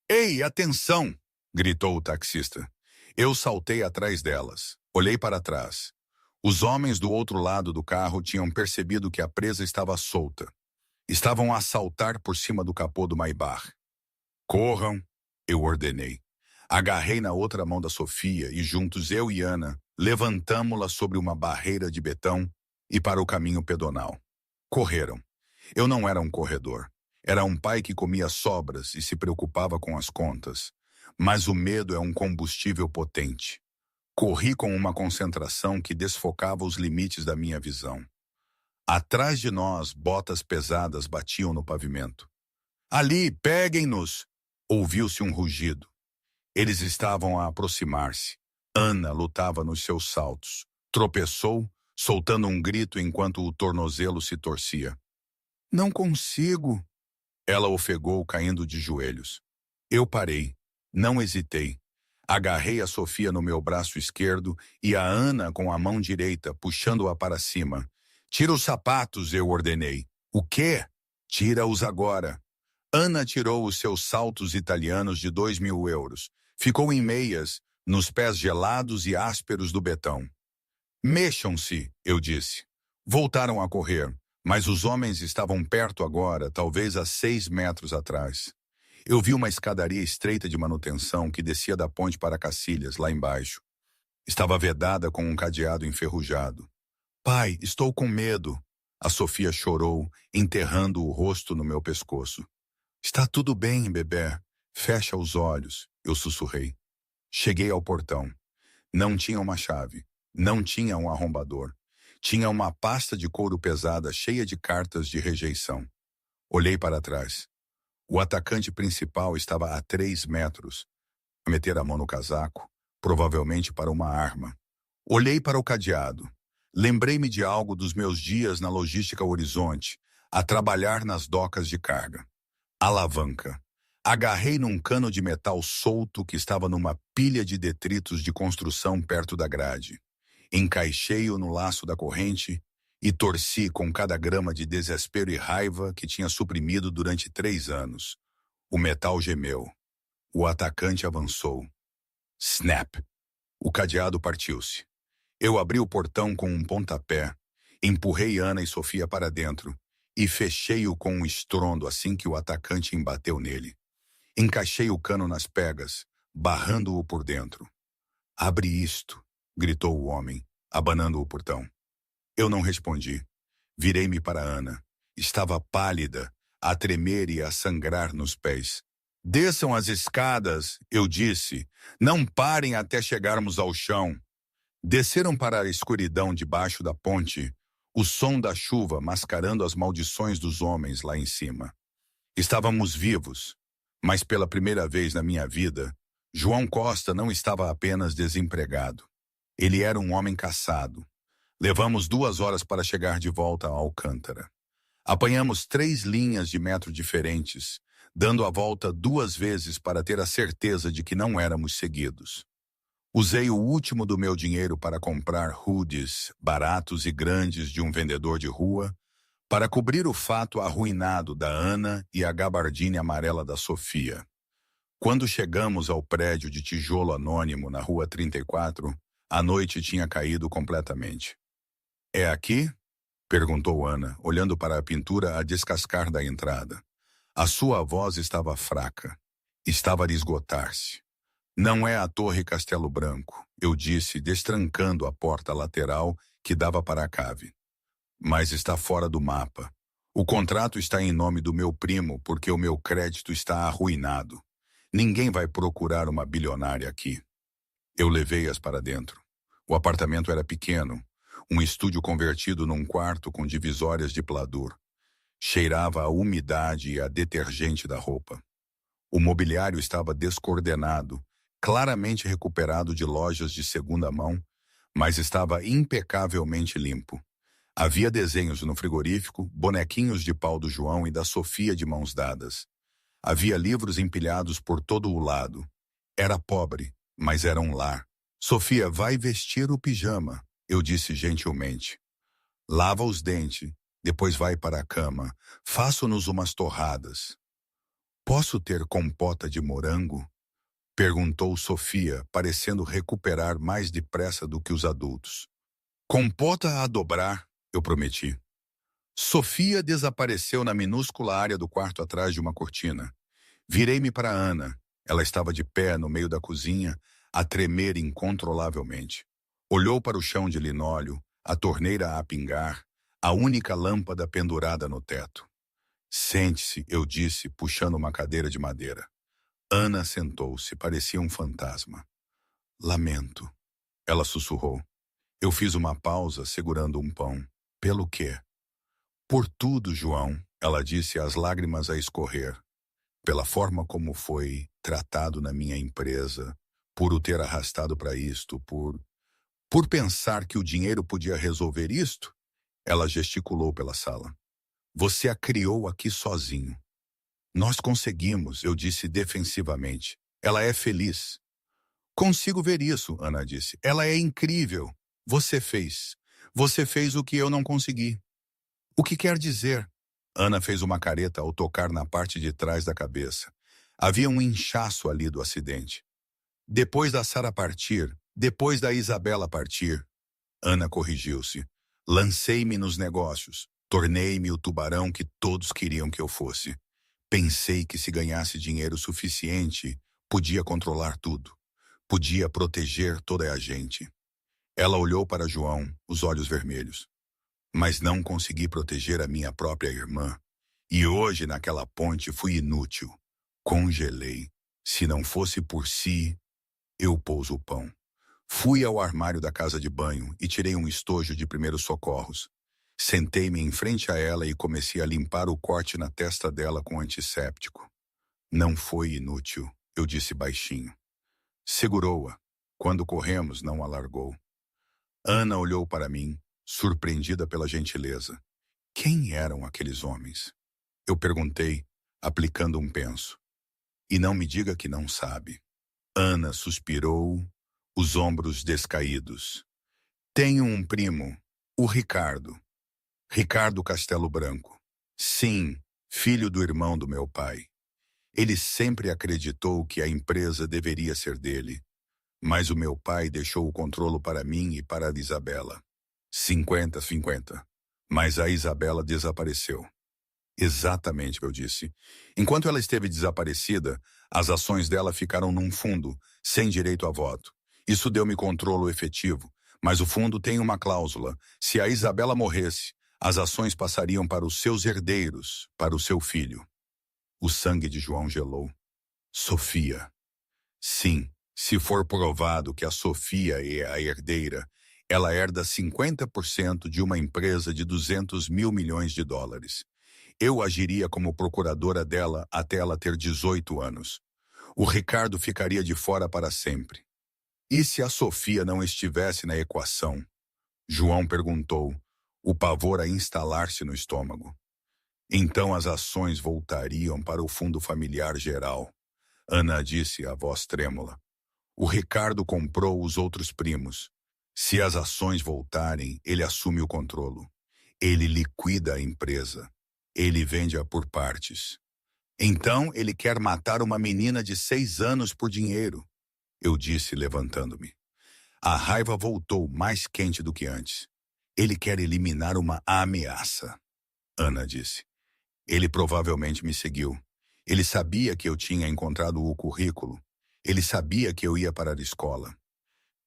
Ei, atenção! Gritou o taxista. Eu saltei atrás delas. Olhei para trás. Os homens do outro lado do carro tinham percebido que a presa estava solta. Estavam a saltar por cima do capô do Maybach. Corram, eu ordenei. Agarrei na outra mão da Sofia e juntos eu e Ana levantamo-la sobre uma barreira de betão e para o caminho pedonal. Correram. Eu não era um corredor. Era um pai que comia sobras e se preocupava com as contas. Mas o medo é um combustível potente. Corri com uma concentração que desfocava os limites da minha visão. Atrás de nós, botas pesadas batiam no pavimento. Ali, peguem-nos! Ouviu-se um rugido. Eles estavam a aproximar-se. Ana lutava nos seus saltos. Tropeçou, soltando um grito enquanto o tornozelo se torcia. Não consigo! Ela ofegou, caindo de joelhos. Eu parei. Não hesitei. Agarrei a Sofia no meu braço esquerdo e a Ana com a mão direita, puxando-a para cima. Tira os sapatos, eu ordenei. O quê? Tira-os agora. Ana tirou os seus saltos italianos de 2.000 euros. Ficou em meias, nos pés gelados e ásperos do betão. Mexam-se, eu disse. Voltaram a correr, mas os homens estavam perto agora, talvez a 6 metros atrás. Eu vi uma escadaria estreita de manutenção que descia da ponte para Cacilhas, lá embaixo. Estava vedada com um cadeado enferrujado. Pai, estou com medo. A Sofia chorou, enterrando o rosto no meu pescoço. Está tudo bem, bebê. Fecha os olhos, eu sussurrei. Cheguei ao portão. Não tinha uma chave. Não tinha um arrombador. Tinha uma pasta de couro pesada cheia de cartas de rejeição. Olhei para trás. O atacante principal estava a 3 metros, a meter a mão no casaco, provavelmente para uma arma. Olhei para o cadeado. Lembrei-me de algo dos meus dias na Logística Horizonte, a trabalhar nas docas de carga. Alavanca. Agarrei num cano de metal solto que estava numa pilha de detritos de construção perto da grade. Encaixei-o no laço da corrente e torci com cada grama de desespero e raiva que tinha suprimido durante 3 anos. O metal gemeu. O atacante avançou. Snap! O cadeado partiu-se. Eu abri o portão com um pontapé, empurrei Ana e Sofia para dentro e fechei-o com um estrondo assim que o atacante embateu nele. Encaixei o cano nas pegas, barrando-o por dentro. Abre isto, gritou o homem, abanando o portão. Eu não respondi. Virei-me para Ana. Estava pálida, a tremer e a sangrar nos pés. Desçam as escadas, eu disse. Não parem até chegarmos ao chão. Desceram para a escuridão debaixo da ponte, o som da chuva mascarando as maldições dos homens lá em cima. Estávamos vivos, mas pela primeira vez na minha vida, João Costa não estava apenas desempregado. Ele era um homem caçado. Levamos 2 horas para chegar de volta a Alcântara. Apanhamos 3 linhas de metro diferentes, dando a volta 2 vezes para ter a certeza de que não éramos seguidos. Usei o último do meu dinheiro para comprar hoodies baratos e grandes de um vendedor de rua, para cobrir o fato arruinado da Ana e a gabardine amarela da Sofia. Quando chegamos ao prédio de tijolo anônimo na Rua 34, a noite tinha caído completamente. É aqui? Perguntou Ana, olhando para a pintura a descascar da entrada. A sua voz estava fraca. Estava a esgotar-se. Não é a Torre Castelo Branco, eu disse, destrancando a porta lateral que dava para a cave. Mas está fora do mapa. O contrato está em nome do meu primo porque o meu crédito está arruinado. Ninguém vai procurar uma bilionária aqui. Eu levei-as para dentro. O apartamento era pequeno, um estúdio convertido num quarto com divisórias de pladur. Cheirava a umidade e a detergente da roupa. O mobiliário estava descoordenado, claramente recuperado de lojas de segunda mão, mas estava impecavelmente limpo. Havia desenhos no frigorífico, bonequinhos de pau do João e da Sofia de mãos dadas. Havia livros empilhados por todo o lado. Era pobre, mas era um lar. Sofia, vai vestir o pijama, eu disse gentilmente. Lava os dentes, depois vai para a cama. Faço-nos umas torradas. Posso ter compota de morango? Perguntou Sofia, parecendo recuperar mais depressa do que os adultos. Compota a dobrar, eu prometi. Sofia desapareceu na minúscula área do quarto atrás de uma cortina. Virei-me para Ana. Ela estava de pé no meio da cozinha, a tremer incontrolavelmente. Olhou para o chão de linóleo, a torneira a pingar, a única lâmpada pendurada no teto. Sente-se, eu disse, puxando uma cadeira de madeira. Ana sentou-se, parecia um fantasma. Lamento, ela sussurrou. Eu fiz uma pausa, segurando um pão. Pelo quê? Por tudo, João, ela disse, as lágrimas a escorrer. Pela forma como foi tratado na minha empresa, por o ter arrastado para isto, por pensar que o dinheiro podia resolver isto, ela gesticulou pela sala. Você a criou aqui sozinho. Nós conseguimos, eu disse defensivamente. Ela é feliz. Consigo ver isso, Ana disse. Ela é incrível. Você fez. Você fez o que eu não consegui. O que quer dizer? Ana fez uma careta ao tocar na parte de trás da cabeça. Havia um inchaço ali do acidente. Depois da Sara partir, depois da Isabela partir. Ana corrigiu-se. Lancei-me nos negócios. Tornei-me o tubarão que todos queriam que eu fosse. Pensei que se ganhasse dinheiro suficiente, podia controlar tudo. Podia proteger toda a gente. Ela olhou para João, os olhos vermelhos. Mas não consegui proteger a minha própria irmã. E hoje, naquela ponte, fui inútil. Congelei. Se não fosse por si, eu pus o pão. Fui ao armário da casa de banho e tirei um estojo de primeiros socorros. Sentei-me em frente a ela e comecei a limpar o corte na testa dela com antisséptico. Não foi inútil, eu disse baixinho. Segurou-a. Quando corremos, não a largou. Ana olhou para mim, surpreendida pela gentileza. Quem eram aqueles homens? Eu perguntei, aplicando um penso. E não me diga que não sabe. Ana suspirou, os ombros descaídos. Tenho um primo, o Ricardo. Ricardo Castelo Branco. Sim, filho do irmão do meu pai. Ele sempre acreditou que a empresa deveria ser dele. Mas o meu pai deixou o controle para mim e para a Isabela. 50-50. Mas a Isabela desapareceu. Exatamente, eu disse. Enquanto ela esteve desaparecida, as ações dela ficaram num fundo, sem direito a voto. Isso deu-me controle efetivo, mas o fundo tem uma cláusula. Se a Isabela morresse, as ações passariam para os seus herdeiros, para o seu filho. O sangue de João gelou. Sofia. Sim, se for provado que a Sofia é a herdeira, ela herda 50% de uma empresa de 200 mil milhões de dólares. Eu agiria como procuradora dela até ela ter 18 anos. O Ricardo ficaria de fora para sempre. E se a Sofia não estivesse na equação? João perguntou, o pavor a instalar-se no estômago. Então as ações voltariam para o fundo familiar geral. Ana disse, a voz trêmula. O Ricardo comprou os outros primos. Se as ações voltarem, ele assume o controle. Ele liquida a empresa. Ele vende-a por partes. Então ele quer matar uma menina de 6 anos por dinheiro, eu disse, levantando-me. A raiva voltou mais quente do que antes. Ele quer eliminar uma ameaça, Ana disse. Ele provavelmente me seguiu. Ele sabia que eu tinha encontrado o currículo. Ele sabia que eu ia para a escola.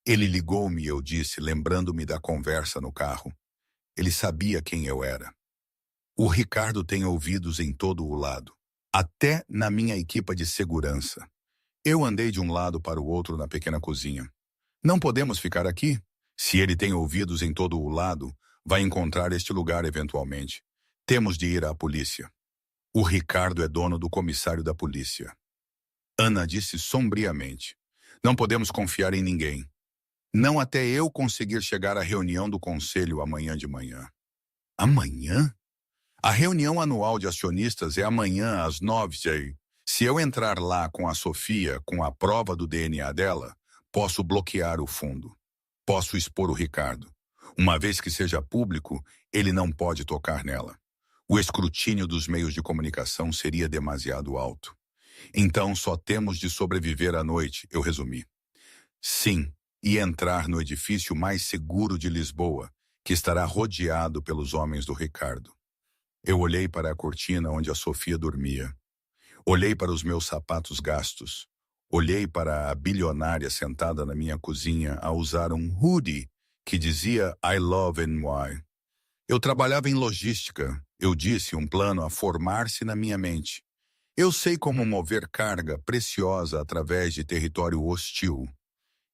Ele ligou-me, eu disse, lembrando-me da conversa no carro. Ele sabia quem eu era. O Ricardo tem ouvidos em todo o lado, até na minha equipa de segurança. Eu andei de um lado para o outro na pequena cozinha. Não podemos ficar aqui? Se ele tem ouvidos em todo o lado, vai encontrar este lugar eventualmente. Temos de ir à polícia. O Ricardo é dono do comissário da polícia. Ana disse sombriamente. Não podemos confiar em ninguém. Não até eu conseguir chegar à reunião do conselho amanhã de manhã. Amanhã? A reunião anual de acionistas é amanhã às 9h. Se eu entrar lá com a Sofia, com a prova do DNA dela, posso bloquear o fundo. Posso expor o Ricardo. Uma vez que seja público, ele não pode tocar nela. O escrutínio dos meios de comunicação seria demasiado alto. Então só temos de sobreviver à noite, eu resumi. Sim, e entrar no edifício mais seguro de Lisboa, que estará rodeado pelos homens do Ricardo. Eu olhei para a cortina onde a Sofia dormia. Olhei para os meus sapatos gastos. Olhei para a bilionária sentada na minha cozinha a usar um hoodie que dizia I love NY. Eu trabalhava em logística, eu disse, um plano a formar-se na minha mente. Eu sei como mover carga preciosa através de território hostil.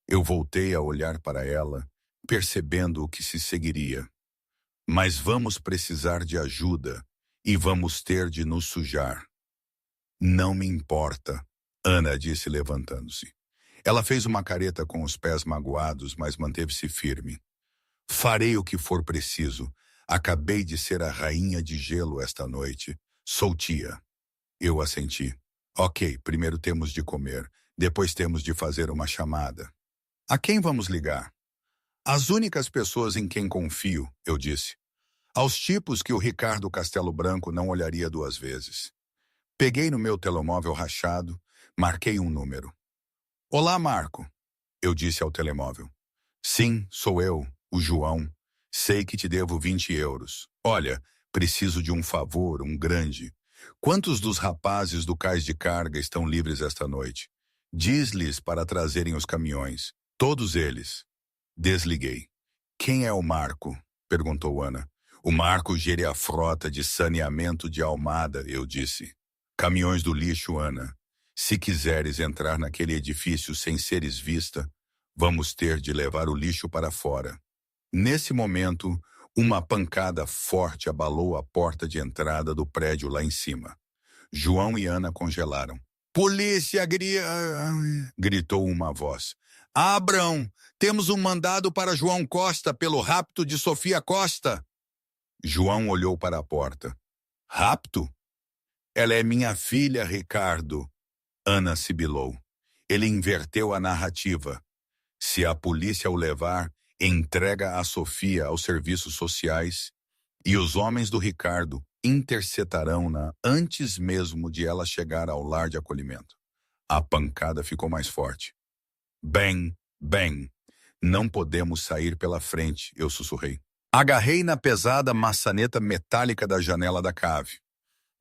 Eu voltei a olhar para ela, percebendo o que se seguiria. Mas vamos precisar de ajuda e vamos ter de nos sujar. Não me importa, Ana disse levantando-se. Ela fez uma careta com os pés magoados, mas manteve-se firme. Farei o que for preciso. Acabei de ser a rainha de gelo esta noite. Sou tia. Eu assenti. Ok, primeiro temos de comer, depois temos de fazer uma chamada. A quem vamos ligar? As únicas pessoas em quem confio, eu disse. Aos tipos que o Ricardo Castelo Branco não olharia 2 vezes. Peguei no meu telemóvel rachado, marquei um número. Olá, Marco, eu disse ao telemóvel. Sim, sou eu, o João. Sei que te devo 20 euros. Olha, preciso de um favor, um grande. Quantos dos rapazes do cais de carga estão livres esta noite? Diz-lhes para trazerem os caminhões. Todos eles. Desliguei. Quem é o Marco? Perguntou Ana. O Marco gere a frota de saneamento de Almada, eu disse. Caminhões do lixo, Ana. Se quiseres entrar naquele edifício sem seres vista, vamos ter de levar o lixo para fora. Nesse momento, uma pancada forte abalou a porta de entrada do prédio lá em cima. João e Ana congelaram. Polícia, gritou uma voz. Abram! Temos um mandado para João Costa pelo rapto de Sofia Costa. João olhou para a porta. Rapto? Ela é minha filha, Ricardo. Ana sibilou. Ele inverteu a narrativa. Se a polícia o levar, entrega a Sofia aos serviços sociais e os homens do Ricardo interceptarão-na antes mesmo de ela chegar ao lar de acolhimento. A pancada ficou mais forte. Bem, não podemos sair pela frente, eu sussurrei. Agarrei na pesada maçaneta metálica da janela da cave.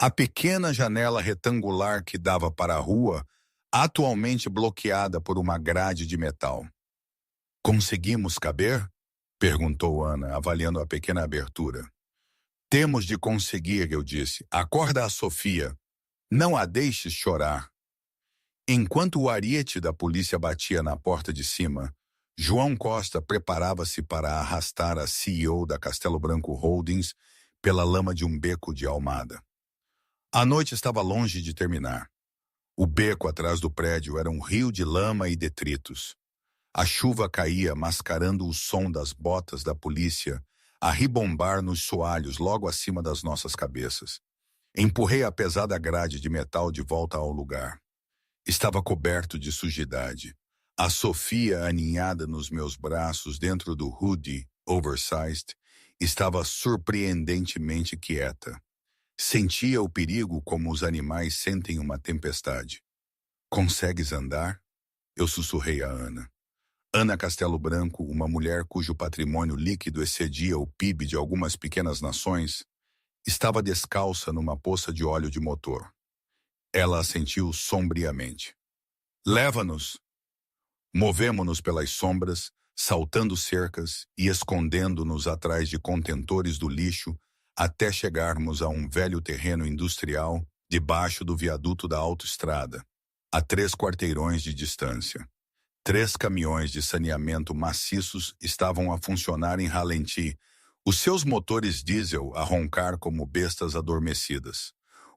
A pequena janela retangular que dava para a rua, atualmente bloqueada por uma grade de metal. Conseguimos caber? Perguntou Ana, avaliando a pequena abertura. Temos de conseguir, eu disse. Acorda a Sofia. Não a deixes chorar. Enquanto o ariete da polícia batia na porta de cima, João Costa preparava-se para arrastar a CEO da Castelo Branco Holdings pela lama de um beco de Almada. A noite estava longe de terminar. O beco atrás do prédio era um rio de lama e detritos. A chuva caía, mascarando o som das botas da polícia a ribombar nos soalhos logo acima das nossas cabeças. Empurrei a pesada grade de metal de volta ao lugar. Estava coberto de sujidade. A Sofia, aninhada nos meus braços dentro do hoodie oversized, estava surpreendentemente quieta. Sentia o perigo como os animais sentem uma tempestade. Consegues andar? Eu sussurrei a Ana. Ana Castelo Branco, uma mulher cujo patrimônio líquido excedia o PIB de algumas pequenas nações, estava descalça numa poça de óleo de motor. Ela assentiu sombriamente. Leva-nos! Movemo-nos pelas sombras, saltando cercas e escondendo-nos atrás de contentores do lixo até chegarmos a um velho terreno industrial debaixo do viaduto da autoestrada, a 3 quarteirões de distância. 3 caminhões de saneamento maciços estavam a funcionar em ralenti, os seus motores diesel a roncar como bestas adormecidas.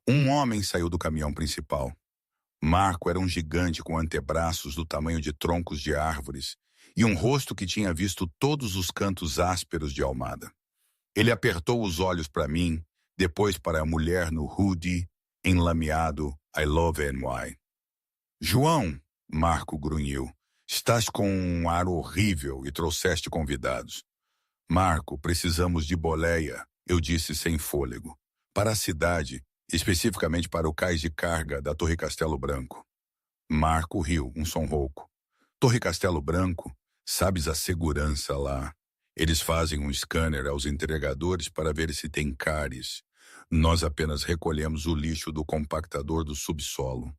Um homem saiu do caminhão principal. Marco era um gigante com antebraços do tamanho de troncos de árvores e um rosto que tinha visto todos os cantos ásperos de Almada. Ele apertou os olhos para mim, depois para a mulher no hoodie, enlameado I love NY. João, Marco grunhiu. Estás com um ar horrível e trouxeste convidados. Marco, precisamos de boleia, eu disse sem fôlego. Para a cidade, especificamente para o cais de carga da Torre Castelo Branco. Marco riu, um som rouco. Torre Castelo Branco, sabes a segurança lá. Eles fazem um scanner aos entregadores para ver se tem cáries. Nós apenas recolhemos o lixo do compactador do subsolo.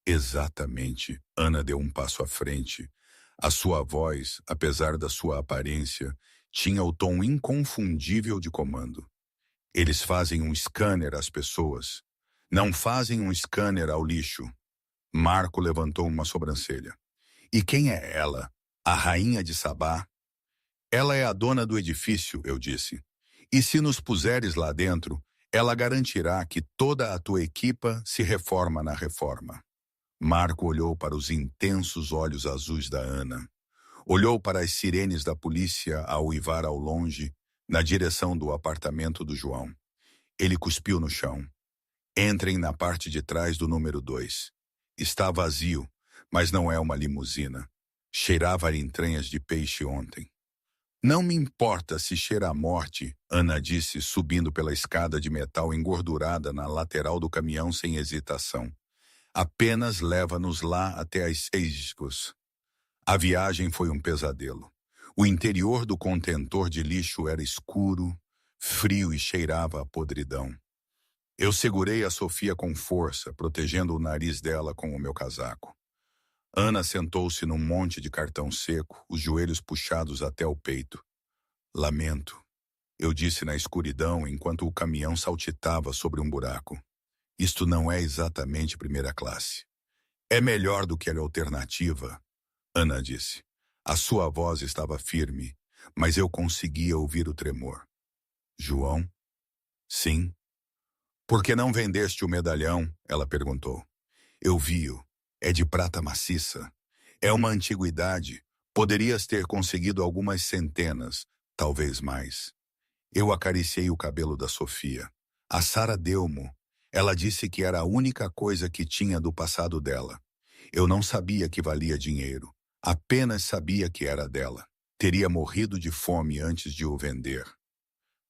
Exatamente. Ana deu um passo à frente. A sua voz, apesar da sua aparência, tinha o tom inconfundível de comando. Eles fazem um scanner às pessoas. Não fazem um scanner ao lixo. Marco levantou uma sobrancelha. E quem é ela? A rainha de Sabá? Ela é a dona do edifício, eu disse. E se nos puseres lá dentro, ela garantirá que toda a tua equipa se reforma na reforma. Marco olhou para os intensos olhos azuis da Ana. Olhou para as sirenes da polícia a uivar ao longe, na direção do apartamento do João. Ele cuspiu no chão. Entrem na parte de trás do número 2. Está vazio, mas não é uma limusina. Cheirava a entranhas de peixe ontem. Não me importa se cheira a morte, Ana disse, subindo pela escada de metal engordurada na lateral do caminhão sem hesitação. Apenas leva-nos lá até as 6. A viagem foi um pesadelo. O interior do contentor de lixo era escuro, frio e cheirava a podridão. Eu segurei a Sofia com força, protegendo o nariz dela com o meu casaco. Ana sentou-se num monte de cartão seco, os joelhos puxados até o peito. Lamento, eu disse na escuridão enquanto o caminhão saltitava sobre um buraco. Isto não é exatamente primeira classe. É melhor do que a alternativa, Ana disse. A sua voz estava firme, mas eu conseguia ouvir o tremor. João? Sim. Por que não vendeste o medalhão? Ela perguntou. Eu vi-o. É de prata maciça. É uma antiguidade. Poderias ter conseguido algumas centenas, talvez mais. Eu acariciei o cabelo da Sofia. A Sara deu-mo. Ela disse que era a única coisa que tinha do passado dela. Eu não sabia que valia dinheiro. Apenas sabia que era dela. Teria morrido de fome antes de o vender.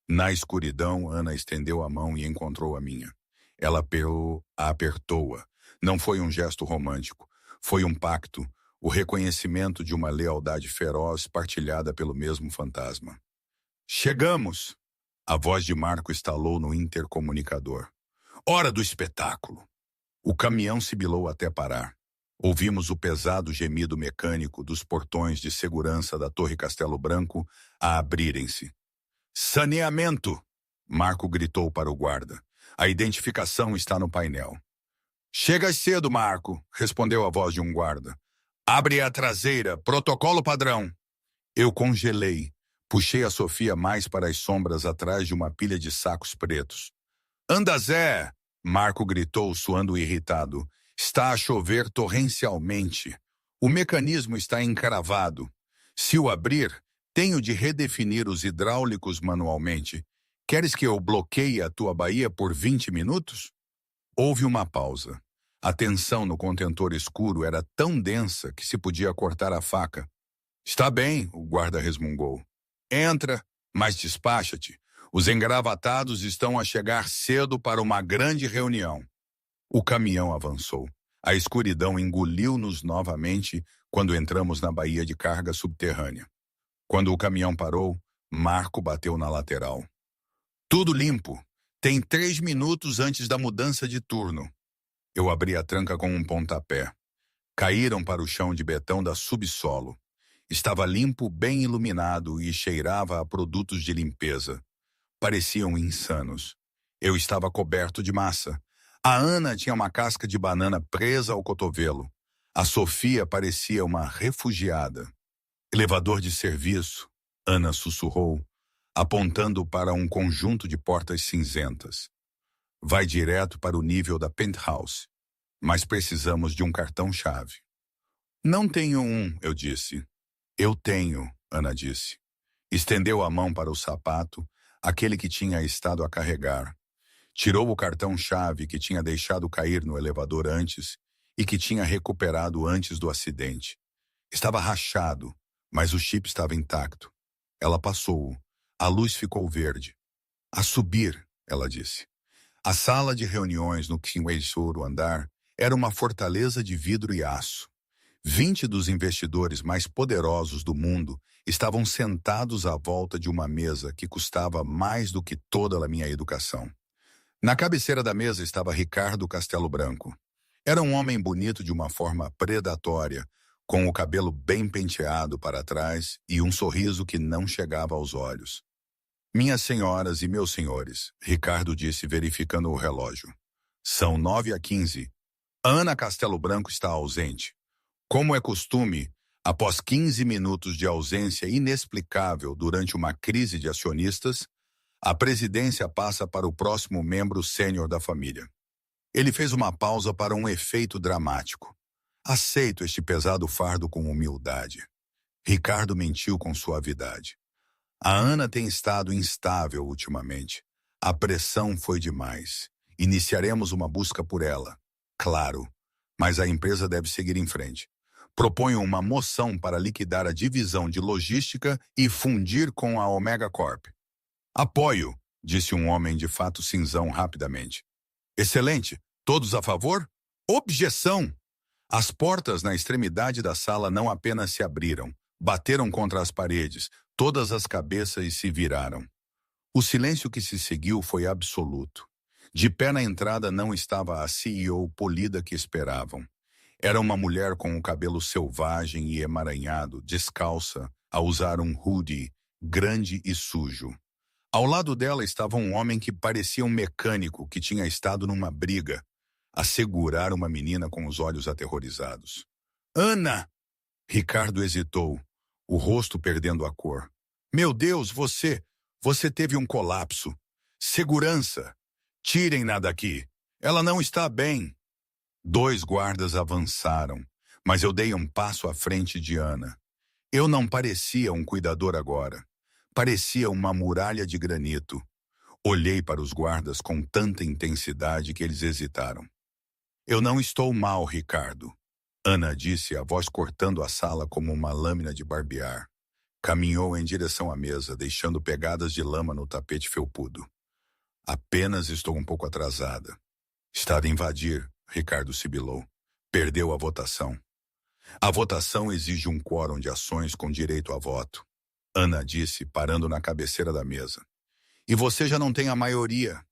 Na escuridão, Ana estendeu a mão e encontrou a minha. Ela apertou-a. Não foi um gesto romântico. Foi um pacto, o reconhecimento de uma lealdade feroz partilhada pelo mesmo fantasma. Chegamos! A voz de Marco estalou no intercomunicador. Hora do espetáculo! O caminhão sibilou até parar. Ouvimos o pesado gemido mecânico dos portões de segurança da Torre Castelo Branco a abrirem-se. Saneamento! Marco gritou para o guarda. A identificação está no painel. Chegas cedo, Marco, respondeu a voz de um guarda. Abre a traseira, protocolo padrão. Eu congelei. Puxei a Sofia mais para as sombras atrás de uma pilha de sacos pretos. Anda, Zé! Marco gritou, suando irritado. Está a chover torrencialmente. O mecanismo está encravado. Se o abrir, tenho de redefinir os hidráulicos manualmente. Queres que eu bloqueie a tua baía por 20 minutos? Houve uma pausa. A tensão no contentor escuro era tão densa que se podia cortar a faca. Está bem, o guarda resmungou. Entra, mas despacha-te. Os engravatados estão a chegar cedo para uma grande reunião. O caminhão avançou. A escuridão engoliu-nos novamente quando entramos na baía de carga subterrânea. Quando o caminhão parou, Marco bateu na lateral. Tudo limpo. Tem 3 minutos antes da mudança de turno. Eu abri a tranca com um pontapé. Caíram para o chão de betão da subsolo. Estava limpo, bem iluminado e cheirava a produtos de limpeza. Pareciam insanos. Eu estava coberto de massa. A Ana tinha uma casca de banana presa ao cotovelo. A Sofia parecia uma refugiada. Elevador de serviço, Ana sussurrou, apontando para um conjunto de portas cinzentas. Vai direto para o nível da penthouse, mas precisamos de um cartão-chave. Não tenho um, eu disse. Eu tenho, Ana disse. Estendeu a mão para o sapato, aquele que tinha estado a carregar. Tirou o cartão-chave que tinha deixado cair no elevador antes e que tinha recuperado antes do acidente. Estava rachado, mas o chip estava intacto. Ela passou-o. A luz ficou verde. A subir, ela disse. A sala de reuniões no 15º andar era uma fortaleza de vidro e aço. 20 dos investidores mais poderosos do mundo estavam sentados à volta de uma mesa que custava mais do que toda a minha educação. Na cabeceira da mesa estava Ricardo Castelo Branco. Era um homem bonito de uma forma predatória, com o cabelo bem penteado para trás e um sorriso que não chegava aos olhos. Minhas senhoras e meus senhores, Ricardo disse verificando o relógio. São 9h15. Ana Castelo Branco está ausente. Como é costume, após 15 minutos de ausência inexplicável durante uma crise de acionistas, a presidência passa para o próximo membro sênior da família. Ele fez uma pausa para um efeito dramático. Aceito este pesado fardo com humildade. Ricardo mentiu com suavidade. A Ana tem estado instável ultimamente. A pressão foi demais. Iniciaremos uma busca por ela. Claro, mas a empresa deve seguir em frente. Proponho uma moção para liquidar a divisão de logística e fundir com a Omega Corp. Apoio, disse um homem de fato cinzão rapidamente. Excelente. Todos a favor? Objeção! As portas na extremidade da sala não apenas se abriram, bateram contra as paredes, todas as cabeças se viraram. O silêncio que se seguiu foi absoluto. De pé na entrada não estava a CEO polida que esperavam. Era uma mulher com o cabelo selvagem e emaranhado, descalça, a usar um hoodie grande e sujo. Ao lado dela estava um homem que parecia um mecânico que tinha estado numa briga, a segurar uma menina com os olhos aterrorizados. Ana! Ricardo hesitou, o rosto perdendo a cor. Meu Deus, você teve um colapso. Segurança! Tirem-na daqui. Ela não está bem. 2 guardas avançaram, mas eu dei um passo à frente de Ana. Eu não parecia um cuidador agora. Parecia uma muralha de granito. Olhei para os guardas com tanta intensidade que eles hesitaram. Eu não estou mal, Ricardo. Ana disse, a voz cortando a sala como uma lâmina de barbear. Caminhou em direção à mesa, deixando pegadas de lama no tapete felpudo. Apenas estou um pouco atrasada. Está a invadir, Ricardo sibilou. Perdeu a votação. A votação exige um quórum de ações com direito a voto. Ana disse, parando na cabeceira da mesa. E você já não tem a maioria.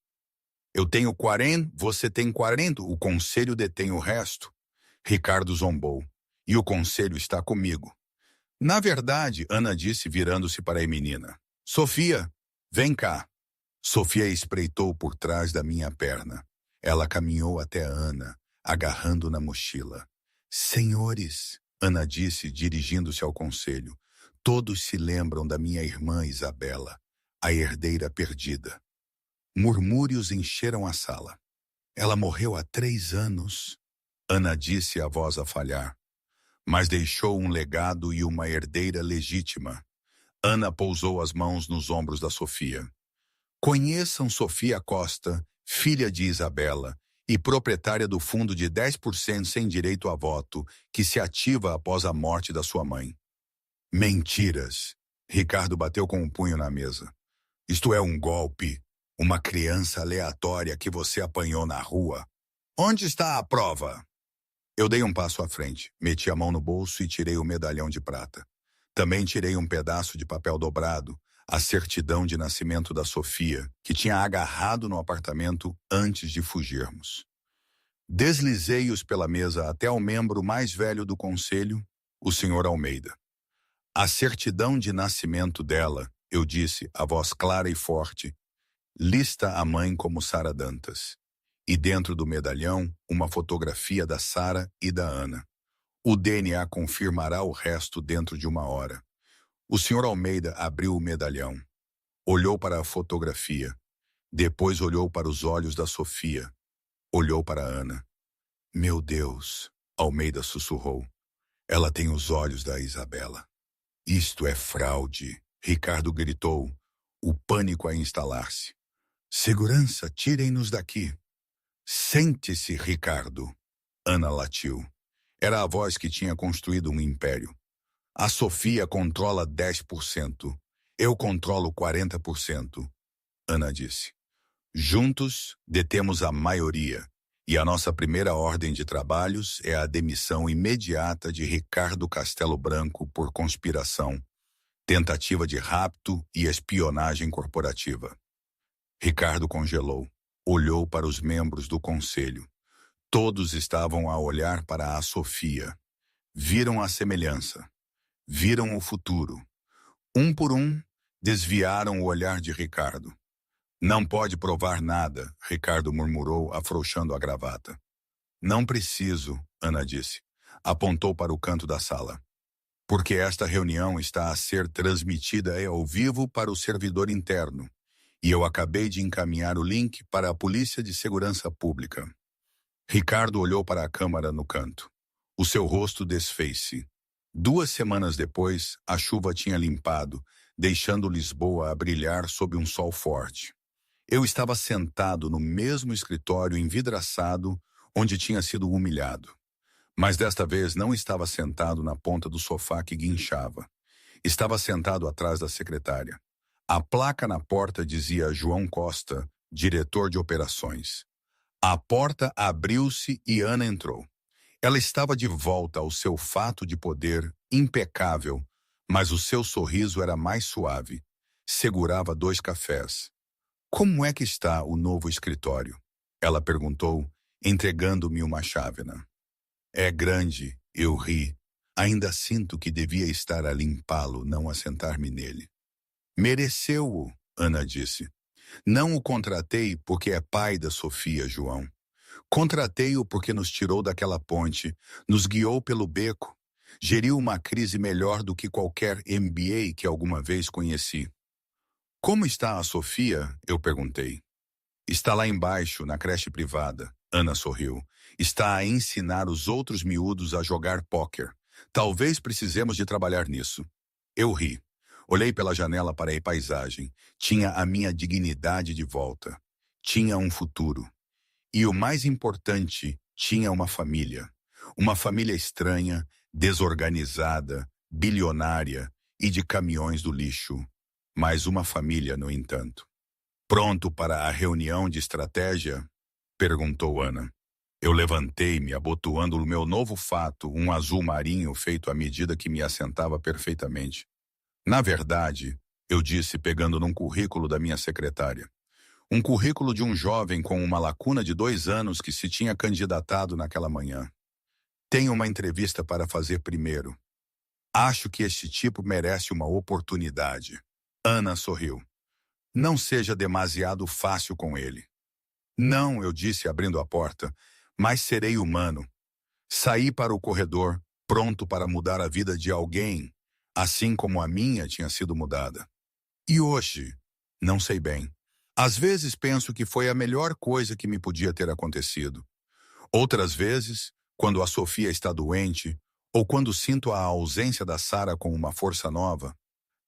Eu tenho 40, você tem 40, o conselho detém o resto. Ricardo zombou. E o conselho está comigo. Na verdade, Ana disse, virando-se para a menina. Sofia, vem cá. Sofia espreitou por trás da minha perna. Ela caminhou até Ana, agarrando na mochila. Senhores, Ana disse, dirigindo-se ao conselho, todos se lembram da minha irmã Isabela, a herdeira perdida. Murmúrios encheram a sala. Ela morreu há 3 anos, Ana disse, a voz a falhar. Mas deixou um legado e uma herdeira legítima. Ana pousou as mãos nos ombros da Sofia. Conheçam Sofia Costa, filha de Isabela, e proprietária do fundo de 10% sem direito a voto, que se ativa após a morte da sua mãe. Mentiras. Ricardo bateu com o punho na mesa. Isto é um golpe. Uma criança aleatória que você apanhou na rua. Onde está a prova? Eu dei um passo à frente, meti a mão no bolso e tirei o medalhão de prata. Também tirei um pedaço de papel dobrado, a certidão de nascimento da Sofia, que tinha agarrado no apartamento antes de fugirmos. Deslizei-os pela mesa até ao membro mais velho do conselho, o Sr. Almeida. A certidão de nascimento dela, eu disse, a voz clara e forte, lista a mãe como Sara Dantas. E dentro do medalhão, uma fotografia da Sara e da Ana. O DNA confirmará o resto dentro de 1 hora. O Sr. Almeida abriu o medalhão. Olhou para a fotografia. Depois olhou para os olhos da Sofia. Olhou para Ana. Meu Deus, Almeida sussurrou. Ela tem os olhos da Isabela. Isto é fraude, Ricardo gritou, o pânico a instalar-se. Segurança, tirem-nos daqui. Sente-se, Ricardo. Ana latiu. Era a voz que tinha construído um império. A Sofia controla 10%. Eu controlo 40%. Ana disse. Juntos, detemos a maioria. E a nossa primeira ordem de trabalhos é a demissão imediata de Ricardo Castelo Branco por conspiração, tentativa de rapto e espionagem corporativa. Ricardo congelou. Olhou para os membros do conselho. Todos estavam a olhar para a Sofia. Viram a semelhança. Viram o futuro. Um por um, desviaram o olhar de Ricardo. Não pode provar nada, Ricardo murmurou, afrouxando a gravata. Não preciso, Ana disse. Apontou para o canto da sala. Porque esta reunião está a ser transmitida ao vivo para o servidor interno. E eu acabei de encaminhar o link para a Polícia de Segurança Pública. Ricardo olhou para a câmara no canto. O seu rosto desfez-se. 2 semanas depois, a chuva tinha limpado, deixando Lisboa a brilhar sob um sol forte. Eu estava sentado no mesmo escritório envidraçado onde tinha sido humilhado. Mas desta vez não estava sentado na ponta do sofá que guinchava. Estava sentado atrás da secretária. A placa na porta dizia João Costa, diretor de operações. A porta abriu-se e Ana entrou. Ela estava de volta ao seu fato de poder, impecável, mas o seu sorriso era mais suave. Segurava 2 cafés. Como é que está o novo escritório? Ela perguntou, entregando-me uma chávena. É grande, eu ri. Ainda sinto que devia estar a limpá-lo, não a sentar-me nele. Mereceu-o, Ana disse. Não o contratei porque é pai da Sofia, João. Contratei-o porque nos tirou daquela ponte, nos guiou pelo beco, geriu uma crise melhor do que qualquer MBA que alguma vez conheci. Como está a Sofia? Eu perguntei. Está lá embaixo, na creche privada. Ana sorriu. Está a ensinar os outros miúdos a jogar póquer. Talvez precisemos de trabalhar nisso. Eu ri. Olhei pela janela para a paisagem. Tinha a minha dignidade de volta. Tinha um futuro. E o mais importante, tinha uma família. Uma família estranha, desorganizada, bilionária e de caminhões do lixo. Mas uma família, no entanto. Pronto para a reunião de estratégia? Perguntou Ana. Eu levantei-me, abotoando o meu novo fato, um azul marinho feito à medida que me assentava perfeitamente. Na verdade, eu disse pegando num currículo da minha secretária. Um currículo de um jovem com uma lacuna de 2 anos que se tinha candidatado naquela manhã. Tenho uma entrevista para fazer primeiro. Acho que este tipo merece uma oportunidade. Ana sorriu. Não seja demasiado fácil com ele. Não, eu disse abrindo a porta, mas serei humano. Saí para o corredor, pronto para mudar a vida de alguém, assim como a minha tinha sido mudada. E hoje? Não sei bem. Às vezes penso que foi a melhor coisa que me podia ter acontecido. Outras vezes, quando a Sofia está doente, ou quando sinto a ausência da Sara com uma força nova,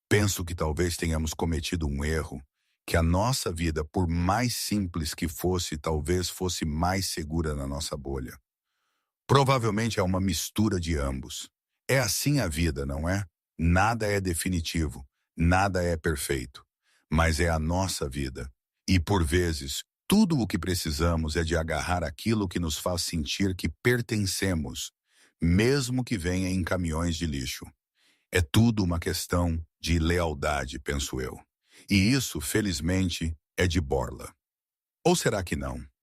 penso que talvez tenhamos cometido um erro, que a nossa vida, por mais simples que fosse, talvez fosse mais segura na nossa bolha. Provavelmente é uma mistura de ambos. É assim a vida, não é? Nada é definitivo, nada é perfeito, mas é a nossa vida. E, por vezes, tudo o que precisamos é de agarrar aquilo que nos faz sentir que pertencemos, mesmo que venha em caminhões de lixo. É tudo uma questão de lealdade, penso eu. E isso, felizmente, é de borla. Ou será que não?